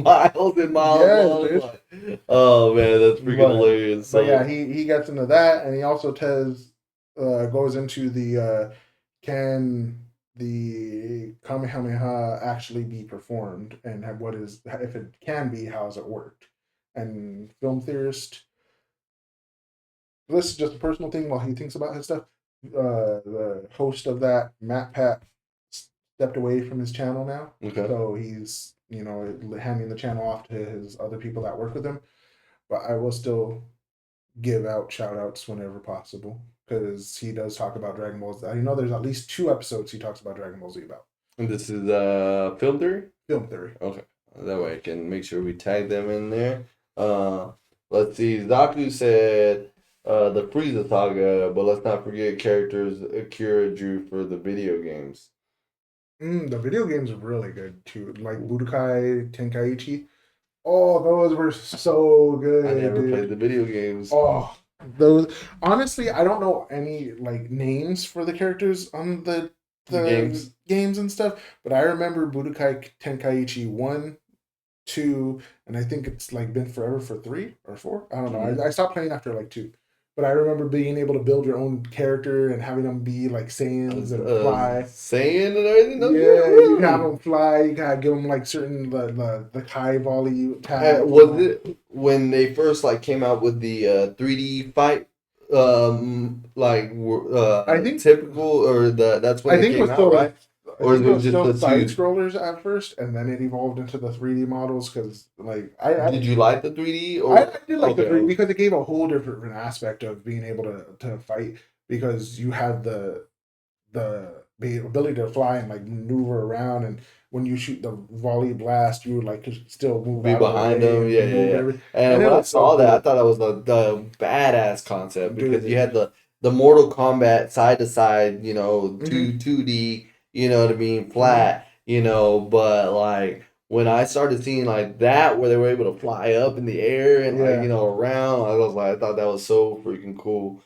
Miles and miles
Yes,
long.
dude.
Oh man, that's freaking hilarious.
But yeah, he gets into that, and he also goes into the can the Kamehameha actually be performed, and what is, if it can be, how's it worked? And film theorist, this is just a personal thing while he thinks about his stuff. The host of that, Matt Pat, stepped away from his channel now.
Okay.
So he's, handing the channel off to his other people that work with him. But I will still give out shout outs whenever possible, because he does talk about Dragon Ball Z. I know there's at least 2 episodes he talks about Dragon Ball Z about.
And this is film theory?
Film theory.
Okay. That way I can make sure we tag them in there. Let's see. Zaku said the Frieza saga, but let's not forget characters Akira drew for the video games.
The video games are really good too, like Budokai Tenkaichi. Oh, those were so good.
I never played the video games.
Oh, those, honestly, I don't know any like names for the characters on the games and stuff, but I remember Budokai Tenkaichi 1, 2, and I think it's like been forever for 3 or 4. I don't know.
Mhm.
I stopped playing after like 2. But I remember being able to build your own character and having them be like Saiyans and fly.
Saiyan and everything?
Yeah, you have them fly. You gotta give them like certain the Kai volley attack.
Was it when they first like came out with the 3D fight? I think typical, or that's when
I think it was still
right? Or
it was
just
still
the
side
2?
scrollers at first, and then it evolved into the 3D models. Because like
did you like the 3D? Or
I did like the 3D because it gave a whole different aspect of being able to fight, because you had the ability to fly and like maneuver around, and when you shoot the volley blast, you would like still move
be behind them. Yeah. And when I saw that, I thought that was the badass concept, because you had the Mortal Kombat side to side, 2D, you know what I mean, flat, but like when I started seeing like that, where they were able to fly up in the air and like, around, I thought that was so freaking cool.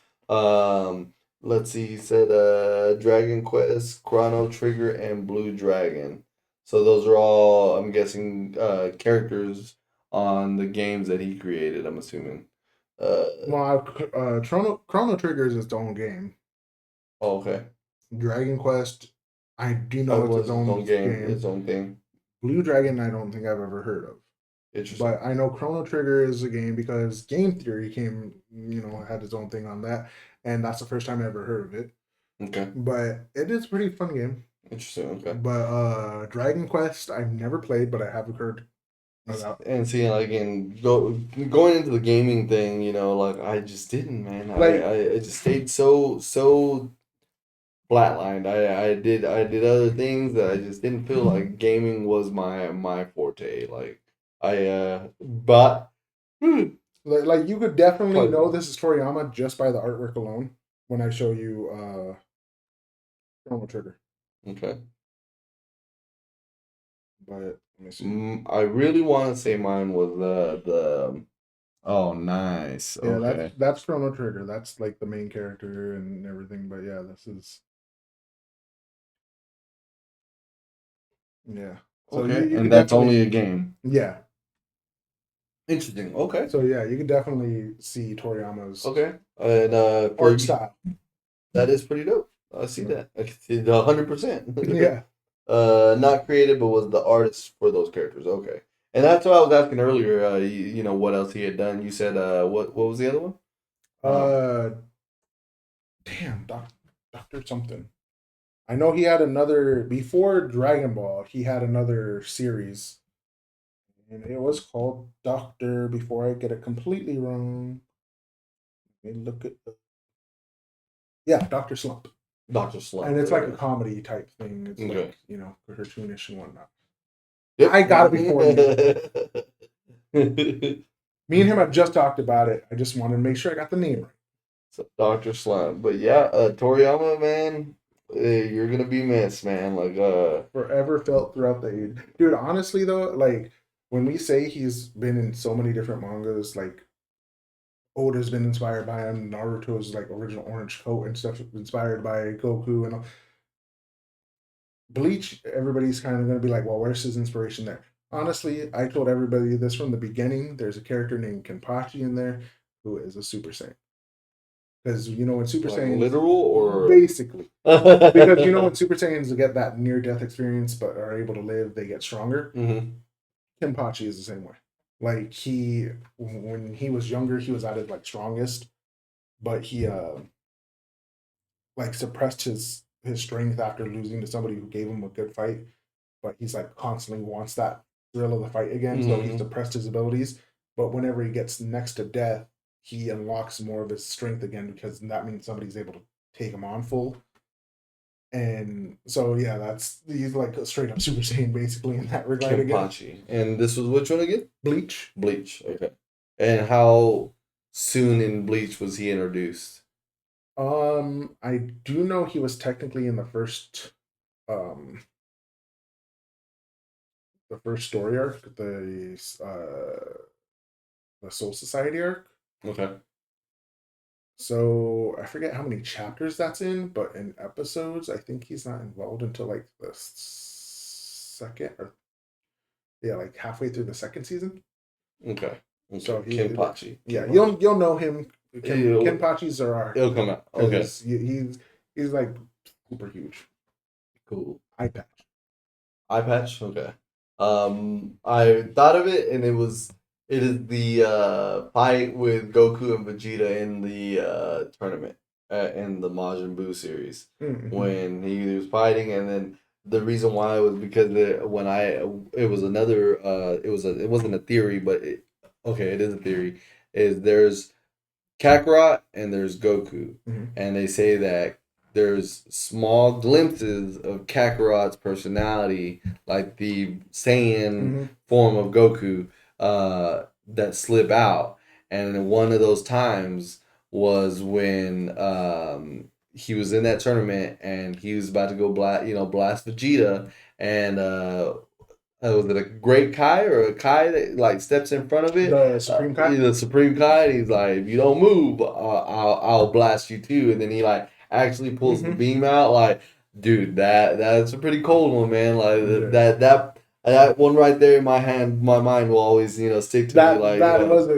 Let's see, he said Dragon Quest, Chrono Trigger, and Blue Dragon. So those are all, I'm guessing, characters on the games that he created, I'm assuming.
Chrono Trigger is its own game.
Oh, okay.
Dragon Quest, I do know it's its own game.
Its own thing.
Blue Dragon, I don't think I've ever heard of.
Interesting.
But I know Chrono Trigger is a game because Game Theory had its own thing on that, and that's the first time I ever heard of it.
Okay.
But it is a pretty fun game.
Interesting. Okay.
But Dragon Quest, I've never played, but I have heard about.
And seeing again, going into the gaming thing, like I just didn't, man. I just stayed so flatlined. I did other things that I just didn't feel like gaming was my forte. Like but
like you could definitely know this is Toriyama just by the artwork alone when I show you Chrono Trigger.
Okay.
But let me see.
I really want to say mine was the oh, nice.
Yeah,
okay.
that's Chrono Trigger. That's like the main character and everything. But yeah, this is. Yeah.
So okay, and that's only a game.
Yeah.
Interesting. Okay.
So yeah, you can definitely see Toriyama's
and
art style.
That is pretty dope. I see that. I can see 100%.
Yeah.
Not created, but was the artist for those characters. Okay. And that's what I was asking earlier. What else he had done. You said what was the other one?
Damn, Doctor something. I know he had another before Dragon Ball. He had another series, and it was called Doctor. Before I get it completely wrong, let me look at Doctor Slump.
Doctor Slump,
and it's like a comedy type thing. It's
okay.
like cartoonish and whatnot.
Yep.
I got it before you. Me and him have just talked about it. I just wanted to make sure I got the name right.
So Doctor Slump, but yeah, Toriyama, man, you're gonna be missed, man. Like,
Forever felt throughout the age. Dude, honestly though, like when we say he's been in so many different mangas, like Oda's been inspired by him, Naruto's like original orange coat and stuff inspired by Goku and all. Bleach, everybody's kind of gonna be like, well, where's his inspiration there? Honestly, I told everybody this from the beginning. There's a character named Kenpachi in there who is a Super Saiyan. Because you know when Super
like
Saiyans
literal or
basically because you know when Super Saiyans get that near death experience but are able to live, they get stronger.
Mm-hmm.
Kenpachi is the same way. Like he, when he was younger, he was at his like strongest, but he like suppressed his strength after losing to somebody who gave him a good fight. But he's like constantly wants that thrill of the fight again, so he
Mm-hmm.
suppressed his abilities. But whenever he gets next to death, he unlocks more of his strength again because that means somebody's able to take him on full. And so yeah, that's he's like a straight up Super Saiyan basically in that regard again.
Kenpachi. And this was which one again?
Bleach.
Bleach. Okay. And how soon in Bleach was he introduced?
I do know he was technically in um the first story arc, the Soul Society arc.
Okay.
So I forget how many chapters that's in, but in episodes, I think he's not involved until like the second or yeah, like halfway through the second season.
Okay. Okay.
So
Kenpachi.
yeah,
Kenpachi.
you'll know him.
It'll,
Kenpachi's are
it'll come out. Okay.
because he's like super huge.
Cool.
Eye patch.
Eye patch. Okay. I thought of it, and it is the fight with Goku and Vegeta in the tournament in the Majin Buu series
Mm-hmm.
when he was fighting, and then the reason why was because it was another it wasn't a theory, but okay, it is a theory. Is there's Kakarot and there's Goku,
Mm-hmm.
and they say that there's small glimpses of Kakarot's personality, like the Saiyan
Mm-hmm.
form of Goku, that slip out. And one of those times was when he was in that tournament and he was about to go blast Vegeta, and was it a great Kai or a Kai that like steps in front of it?
The Supreme Kai.
The Supreme Kai. And he's like, if you don't move, I'll blast you too. And then he like actually pulls the
Mm-hmm.
beam out. Like, dude, that's a pretty cold one, man. Like
Yeah.
that one right there in my mind will always stick to me. Like
That was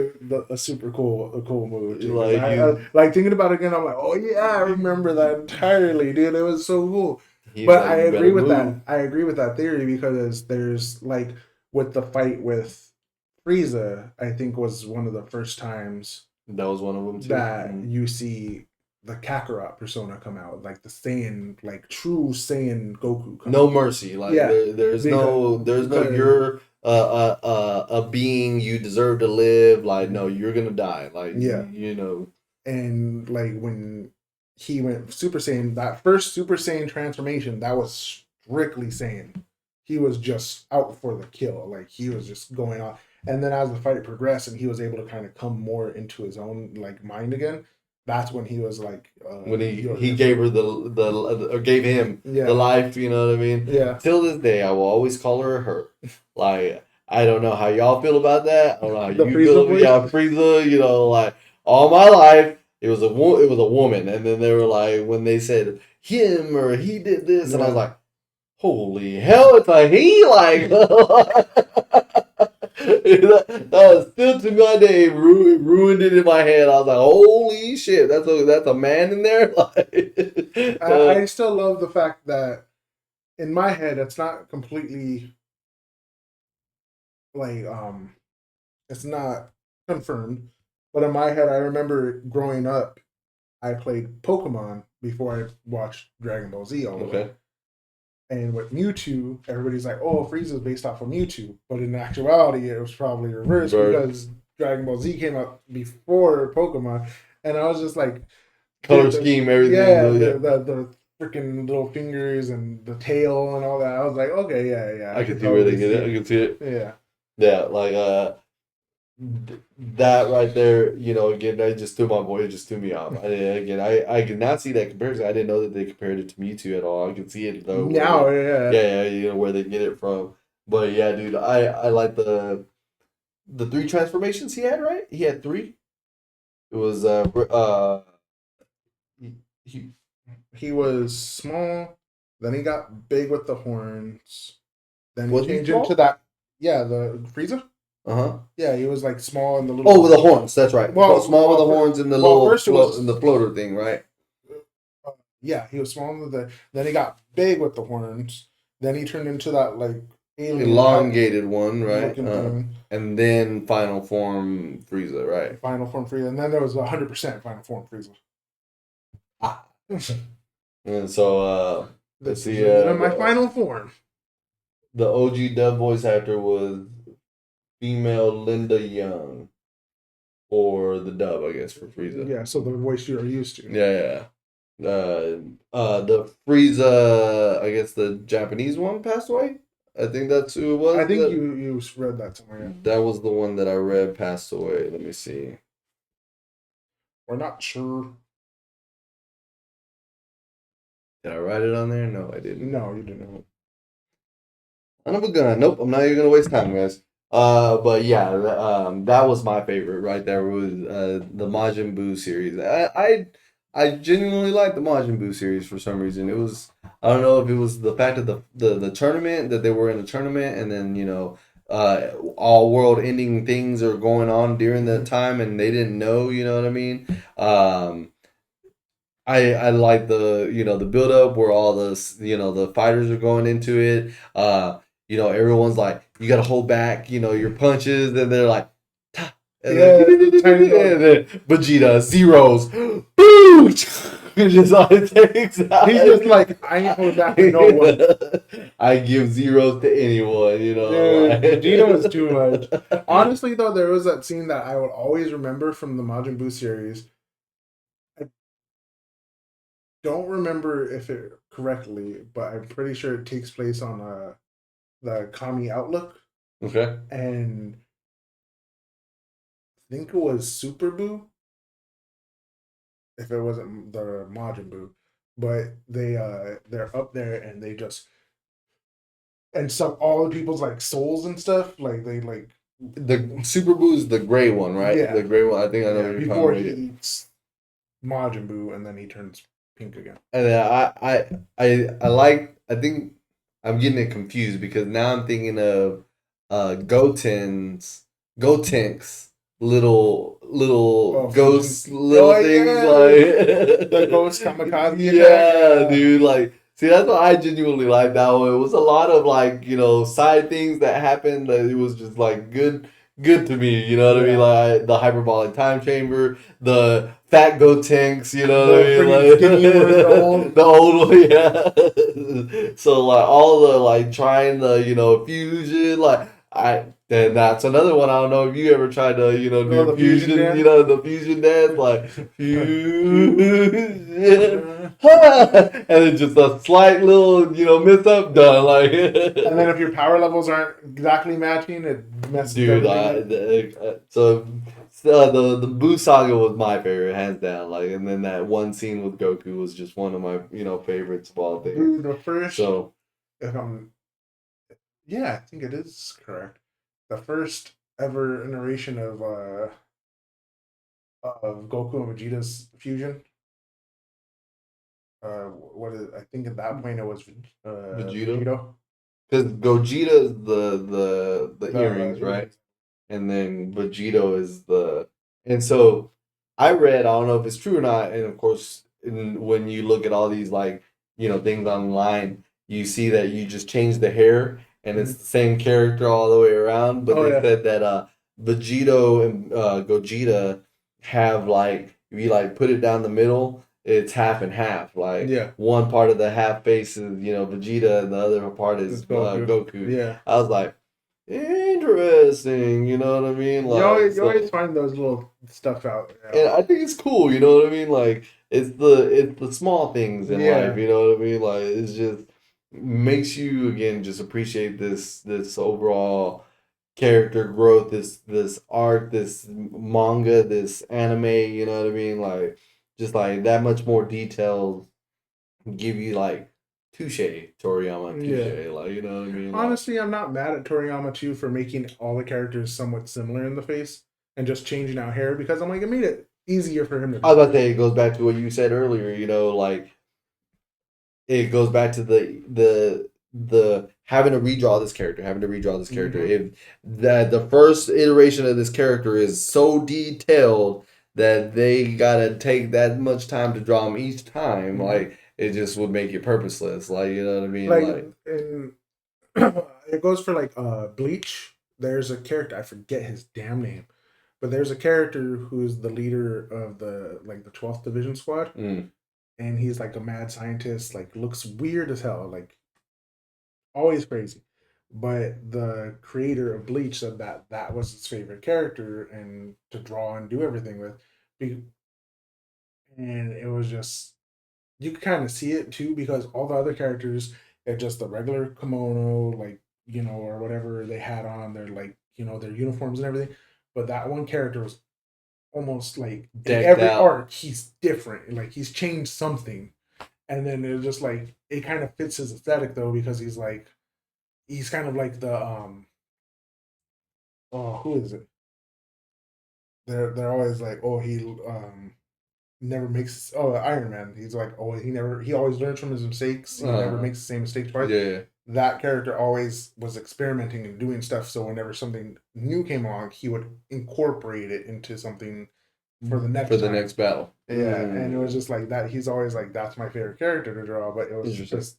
a super cool move too. 'Cause
like
I like thinking about it again. I'm like, oh yeah, I remember that entirely, dude. It was so cool.
he's
But
like,
I
you
agree
better
with that.
move.
I agree with that theory because there's like with the fight with Frieza, I think was one of the first times
That was one of them too.
that
Mhm.
you see the Kakarot persona come out, like the Saiyan, like true Saiyan Goku come
No
out.
mercy. Like
Yeah,
there's no
because
you're a being, you deserve to live. Like no, you're gonna die. Like
yeah, and like when he went Super Saiyan, that first Super Saiyan transformation, that was strictly Saiyan. He was just out for the kill. Like he was just going on. And then as the fight progressed and he was able to kind of come more into his own like mind again, that's when he was like
when he gave her the or gave him
yeah,
the life. You know what I mean?
yeah.
Till this day, I will always call her her. Like I don't know how y'all feel about that. I don't know how
The
you
Frieza
feel.
voice?
Yeah, Frieza. Like all my life, it was a woman, and then they were like when they said him or he did this, and I was
Yeah.
like, holy hell, it's a he. Like that was still to my day ruined it in my head. I was like, holy shit, that's a man in there. Like,
I still love the fact that in my head it's not completely like it's not confirmed, but in my head I remember growing up I played Pokemon before I watched Dragon Ball Z all the way.
okay.
And with Mewtwo, everybody's like, "Oh, Frieza's based off of Mewtwo," but in actuality, it was probably reversed because Dragon Ball Z came out before Pokemon, and I was just like,
Color
dude,
scheme, everything.
yeah,
Yeah.
the freaking little fingers and the tail and all that. I was like, okay, yeah,
I can see where
totally
they get it. I can see it.
Yeah,
Yeah, like that right there, again, that just threw my boy. It just threw me off. I could not see that comparison. I didn't know that they compared it to Mewtwo at all. I could see it though.
Now, yeah.
Yeah, where they get it from. But yeah, dude, I like the three transformations he had. Right, he had three. It was
he he was small, then he got big with the horns, then he
Was he
changed
small?
into that. Yeah, the Frieza.
Uh-huh.
Yeah, he was like small in the little.
Oh, with the horns. That's right.
Well,
Small with the
well,
horns and the
well,
little
first it was-
in the floater thing, right?
Yeah, he was small in the. Then he got big with the horns. Then he turned into that like alien
Elongated one, right?
looking thing.
And then final form Frieza, right?
Final form Frieza, and then there was 100% final form Frieza.
And so let's
This
see.
is my final form.
The OG dub voice actor was female Linda Young for the dub, I guess, for Frieza.
Yeah, so the voice you are used to.
Yeah. The Frieza, I guess the Japanese one passed away. I think that's who it was.
I think you read that somewhere.
That was the one that I read passed away. Let me see.
We're not sure.
Did I write it on there? No, I didn't.
No, you didn't.
Son of a gun. Nope, I'm not even gonna waste time, guys. But yeah, that was my favorite right there. Was the Majin Buu series. I genuinely liked the Majin Buu series for some reason. It was, I don't know if it was the fact of the tournament, that they were in a tournament, and then all world ending things are going on during that time, and they didn't know. You know what I mean? I like the build up where all the fighters are going into it. Everyone's like, you gotta hold back your punches, and they're like, ta. And then Vegeta zeros, boom, just like takes out.
He's just like, I ain't holding back for no one.
I give zeros to anyone,
Dude, Vegeta was too much. Honestly, though, there was that scene that I will always remember from the Majin Buu series. I don't remember if it correctly, but I'm pretty sure it takes place on the Kami Outlook.
Okay.
And I think it was Super Buu, if it wasn't the Majin Buu. But they're up there and they just, and all the people's like souls and stuff, like they like
the Super Buu is the gray one, right?
Yeah.
The gray one. I think I know what you're
before
talking
he
about.
eats Majin Buu and then he turns pink again.
And then I like, I think I'm getting it confused because now I'm thinking of Gotenks little ghost little things like
the ghost kamikaze.
Yeah, dude, like, see, that's what I genuinely like that one. It was a lot of side things that happened that it was just like good to me, you know what I mean? Like the hyperbolic time chamber, the fat Gotenks, you know what I mean? Like the old one, yeah. So like all the like trying the fusion, like then that's another one. I don't know if you ever tried to do
the
fusion,
dance?
the fusion dance, like fusion, and it's just a slight little miss up done, like.
And then if your power levels aren't exactly matching, it messes everything up.
So the Buu saga was my favorite, hands down. Like, and then that one scene with Goku was just one of my favorites of all things.
The first,
So,
yeah, I think it is correct. The first ever iteration of Goku and Vegeta's fusion. I think at that point it was Vegito.
Because Gogeta is the earrings, right? And then Vegito is and so I read, I don't know if it's true or not, and of course when you look at all these things online, you see that you just change the hair and it's the same character all the way around. But they said that Vegito and Gogeta have if you put it down the middle, it's half and half. Like one part of the half face is Vegeta and the other part is Goku.
Yeah,
I was like, interesting. You know what I mean? Like,
you always find those little stuff out.
And I think it's cool. You know what I mean? Like it's the small things in life. You know what I mean? Like it's just makes you again just appreciate this overall character growth, this art, this manga, this anime. You know what I mean? Like just like that much more detail give you like touche Toriyama
Yeah.
touche. Like you know what I mean? Like,
Honestly, I'm not mad at Toriyama too for making all the characters somewhat similar in the face and just changing out hair because I'm like it made it easier for him to
I was
draw.
about to say it goes back to what you said earlier. You know, like it goes back to the having to redraw this character, having to redraw this character.
Mhm.
If that the first iteration of this character is so detailed that they gotta take that much time to draw him each time,
Mhm.
like it just would make it purposeless. Like you know what I mean?
Like
Like
in it goes for like Bleach. There's a character I forget his damn name, but there's a character who's the leader of the like the 12th Division Squad,
mm,
and he's like a mad scientist. Like looks weird as hell. Like always crazy. But the creator of Bleach said that that was his favorite character and to draw and do everything with. And it was just you could kind of see it too because all the other characters are just the regular kimono, like or whatever they had on their like their uniforms and everything. But that one character was almost like in
decked
every
out.
arc he's different, like he's changed something. And then it was just like it kind of fits his aesthetic though because he's kind of like the oh who is it? They're always like oh he never makes Iron Man. He's like oh he always learns from his mistakes. He never
Uh,
makes the same mistake twice.
yeah.
That character always was experimenting and doing stuff. So whenever something new came along, he would incorporate it into something for the next
For the
time.
next battle.
Yeah, and it was just like that. He's always like that's my favorite character to draw, but it was
Interesting.
just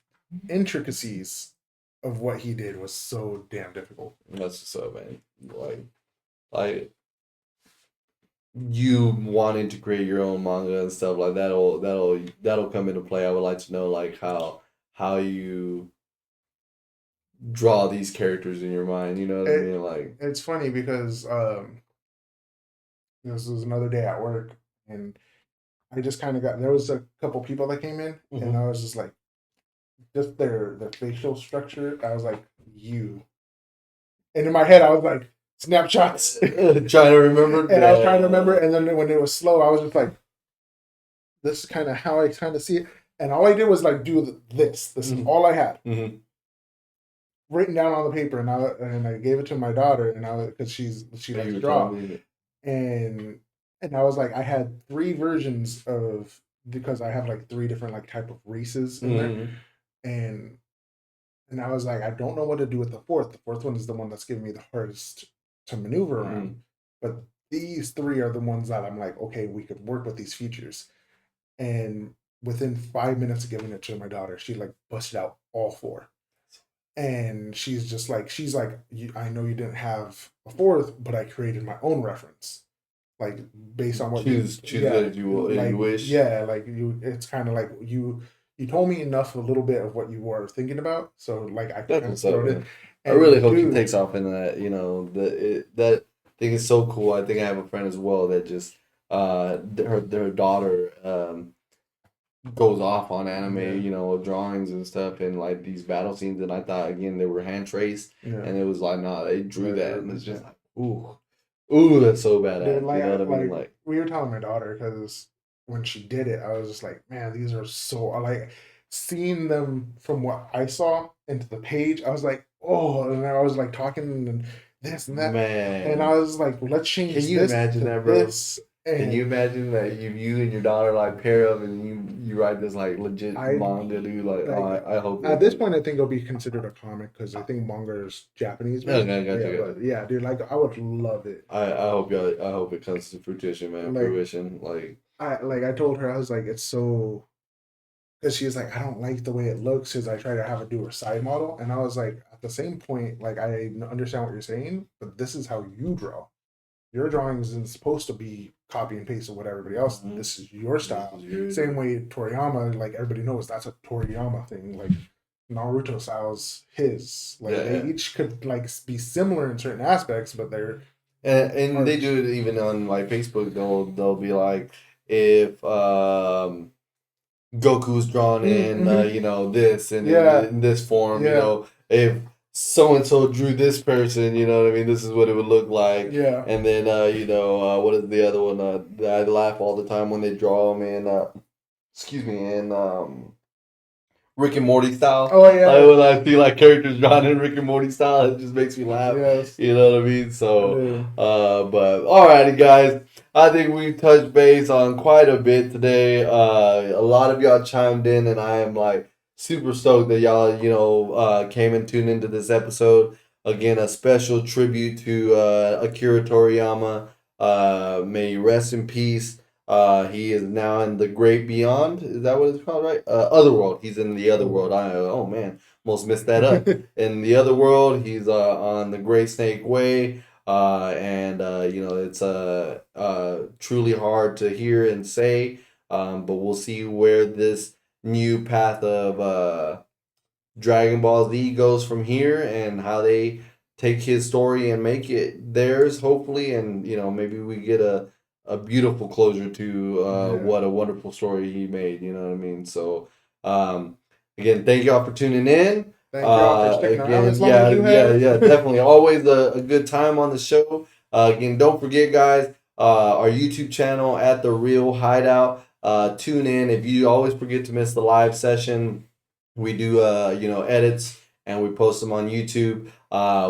intricacies of what he did was so damn difficult.
That's what's up, man. Like you wanting to create your own manga and stuff like that'll come into play. I would like to know like how you draw these characters in your mind. You know what I
It
mean? Like
it's funny because this was another day at work and I just kind of got there was a couple people that came in and I was just like just their facial structure. I was like you, and in my head I was like snapshots,
trying to remember.
and I was trying to remember. And then when it was slow, I was just like, this is kind of how I kind of see it. And all I did was like do this. This is all I had written down on the paper, and I gave it to my daughter, and I because she likes to draw, and I was like I had three versions of because I have like three different like type of races in there, and I was like I don't know what to do with the fourth. The fourth one is the one that's giving me the hardest to maneuver around, but these three are the ones that I'm like okay we could work with these features, and within 5 minutes of giving it to my daughter, she like busted out all four. And she's like, I know you didn't have a fourth, but I created my own reference, like based on what
choose
yeah,
that you wish.
yeah, like it's kind of like you told me enough a little bit of what you were thinking about, so like I
That's
kind of
what's up,
throw it in.
man. I
And
really hope he
dude,
takes off in that. You know that thing is so cool. I think I have a friend as well that just their daughter goes off on anime,
yeah,
you know, drawings and stuff, and like these battle scenes. And I thought again they were hand traced,
yeah,
and it was like, nah, they drew
yeah,
that, and it's just
yeah.
like, ooh, that's so
Dude,
badass. You
like
know what I mean?
like
Like,
we were telling my daughter because when she did it, I was just like, man, these are so like seeing them from what I saw into the page. I was like, oh, and I was like talking and this and that, and I
man,
was like, let's
can
change
you
this
imagine
to
that, bro?
this,
Can you
and
imagine that you and your daughter like pair up and you write this like legit
I
manga, dude? Like, oh,
like
I hope
at
it.
this point I think it'll be considered a comic because I think manga is Japanese based.
Okay, gotcha,
Yeah,
gotcha.
but yeah, dude, like I would love it.
I hope it comes to fruition, man.
Like
Fruition, like
I told her I was like, it's so because she's like, I don't like the way it looks because I try to have her do a side model. And I was like, at the same point, like, I understand what you're saying, but this is how you draw. Your drawing isn't supposed to be copy and paste of what everybody else. This is your style. Same way Toriyama, like, everybody knows that's a Toriyama thing. Like, Naruto style's his. Like, they
yeah.
each could, like, be similar in certain aspects, but they're.
And they do it even on like Facebook. They'll be like if Goku's drawn in
Mm-hmm.
you know this and
Yeah.
in this form, you
Yeah.
know if so and so drew this person, you know what I mean? This is what it would look like.
Yeah.
And then what is the other one? I laugh all the time when they draw them in Rick and Morty style.
Oh yeah.
Like when I see like characters drawn in Rick and Morty style, it just makes me laugh.
Yes.
You know what I mean? So,
Yeah.
but alrighty, guys. I think we touched base on quite a bit today. A lot of y'all chimed in, and I am like super stoked that y'all came and tuned into this episode. Again, a special tribute to Akira Toriyama. May you rest in peace. He is now in the great beyond. Is that what it's called, right? Otherworld. He's in the otherworld. Oh man, almost messed that up. In the otherworld, he's on the Great Snake Way. And it's truly hard to hear and say. But we'll see where this new path of Dragon Ball Z goes from here, and how they take his story and make it theirs, hopefully, and maybe we get a beautiful closure to what a wonderful story he made. You know what I mean? So, again, thank y'all for tuning in.
Thank y'all for sticking around as long as you have.
Yeah, definitely. Always a good time on the show. Again, don't forget, guys, our YouTube channel at The Real Hideout. Tune in. If you always forget to miss the live session, we do edits and we post them on YouTube.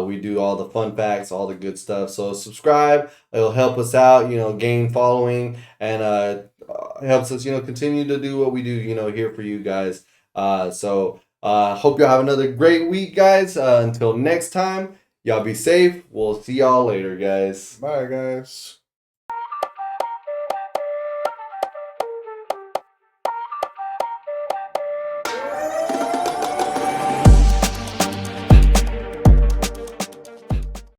We do all the fun facts, all the good stuff. So subscribe. It'll help us out, gain following, and helps us, continue to do what we do, here for you guys. So hope y'all have another great week, guys. Until next time, y'all be safe. We'll see y'all later, guys.
Bye, guys.